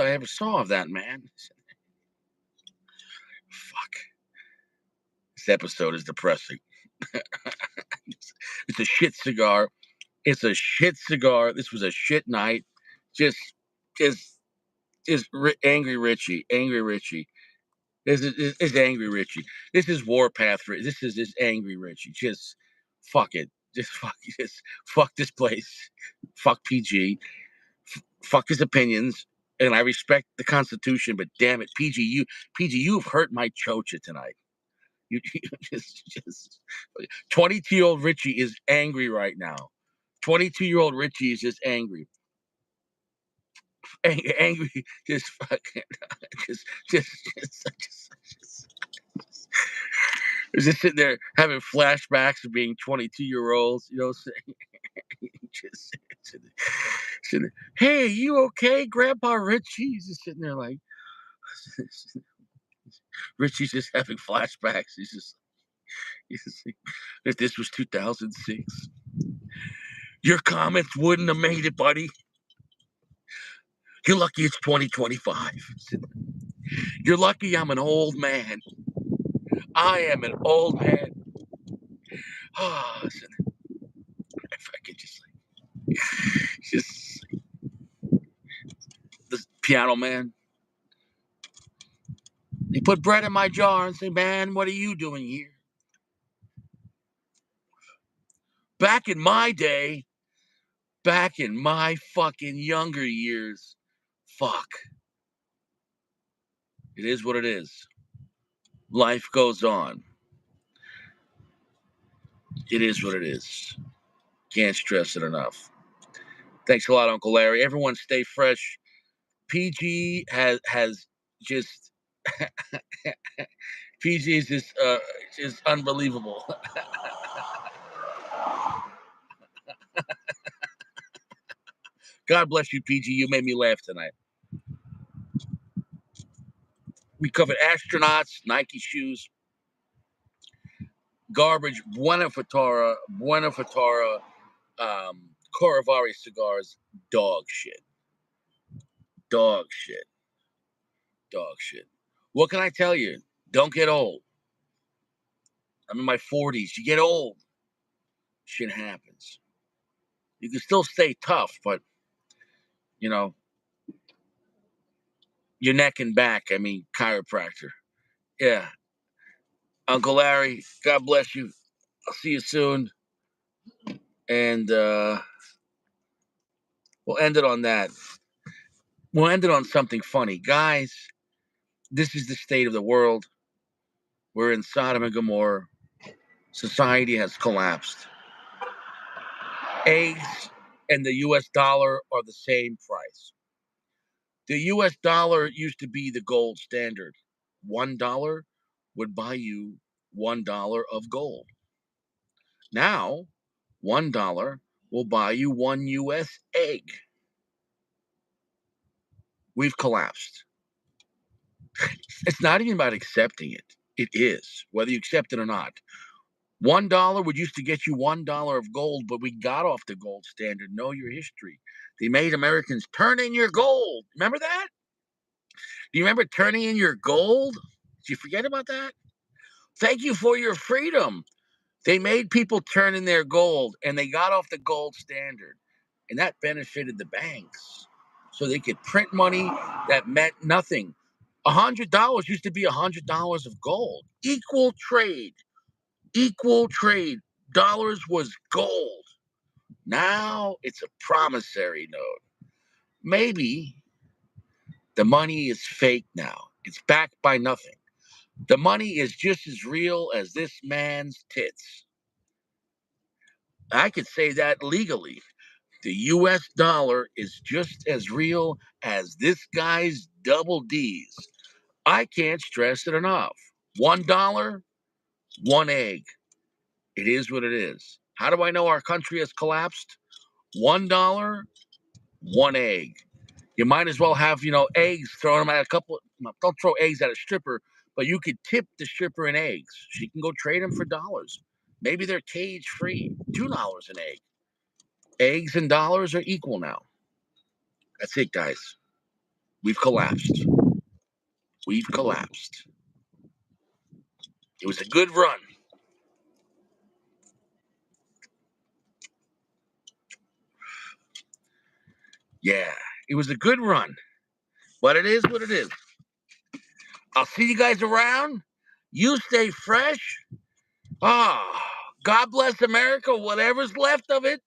ever saw of that man. Fuck. This episode is depressing. It's a shit cigar. It's a shit cigar. This was a shit night. Just angry Richie. Angry Richie. This is angry Richie. This is Warpath. This is angry Richie. Just fuck it. Just fuck this place. Fuck PG. Fuck his opinions. And I respect the Constitution, but damn it, PG, you've hurt my chocha tonight. You just 22-year-old Richie is angry right now. 22-year-old Richie is just angry. Angry, just fucking, just just sitting there having flashbacks of being 22-year-olds, you know, just sitting there, hey, you okay, Grandpa Richie? He's just sitting there like, Richie's just having flashbacks. He's just if this was 2006, your comments wouldn't have made it, buddy. You're lucky it's 2025. You're lucky I'm an old man. I am an old man. Oh, listen, if I could just this piano man. He put bread in my jar and said, man, what are you doing here? Back in my day, back in my fucking younger years, fuck. It is what it is. Life goes on. It is what it is. Can't stress it enough. Thanks a lot, Uncle Larry. Everyone stay fresh. PG has just PG is just unbelievable. God bless you, PG. You made me laugh tonight. We covered astronauts, Nike shoes, garbage, Buenaventura, Coravari cigars, dog shit. Dog shit. Dog shit. What can I tell you? Don't get old. I'm in my 40s. You get old. Shit happens. You can still stay tough, but, you know, your neck and back, I mean, chiropractor. Yeah. Uncle Larry, God bless you. I'll see you soon. And we'll end it on that. We'll end it on something funny. Guys, this is the state of the world. We're in Sodom and Gomorrah. Society has collapsed. Eggs and the US dollar are the same price. The US dollar used to be the gold standard. $1 would buy you $1 of gold. Now, $1 will buy you 1 US egg. We've collapsed. It's not even about accepting it. It is, whether you accept it or not. $1 would used to get you $1 of gold, but we got off the gold standard. Know your history. They made Americans turn in your gold. Remember that? Do you remember turning in your gold? Did you forget about that? Thank you for your freedom. They made people turn in their gold, and they got off the gold standard. And that benefited the banks. So they could print money that meant nothing. $100 used to be $100 of gold. Equal trade. Equal trade. Dollars was gold. Now it's a promissory note. Maybe the money is fake now. It's backed by nothing. The money is just as real as this man's tits. I could say that legally. The US dollar is just as real as this guy's double D's. I can't stress it enough. $1, 1 egg. It is what it is. How do I know our country has collapsed? $1, 1 egg. You might as well have, eggs, throw them at a couple. Don't throw eggs at a stripper, but you could tip the stripper in eggs. She can go trade them for dollars. Maybe they're cage free. $2 an egg. Eggs and dollars are equal now. That's it, guys. We've collapsed. We've collapsed. It was a good run. Yeah, it was a good run. But it is what it is. I'll see you guys around. You stay fresh. God bless America. Whatever's left of it.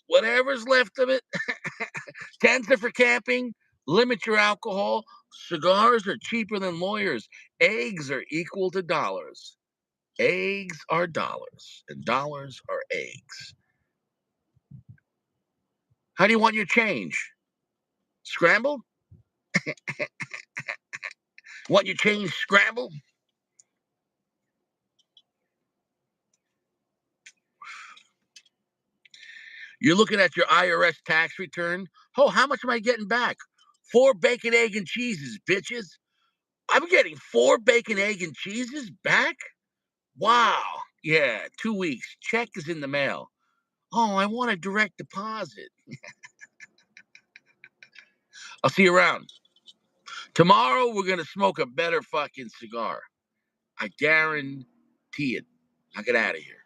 Whatever's left of it. Tents are for camping. Limit your alcohol. Cigars are cheaper than lawyers. Eggs are equal to dollars. Eggs are dollars, and dollars are eggs. How do you want your change? Scrambled? Want your change scrambled? You're looking at your IRS tax return. Oh, how much am I getting back? 4 bacon, egg, and cheeses, bitches. I'm getting 4 bacon, egg, and cheeses back? Wow. Yeah, 2 weeks. Check is in the mail. Oh, I want a direct deposit. I'll see you around. Tomorrow, we're going to smoke a better fucking cigar. I guarantee it. I'll get out of here.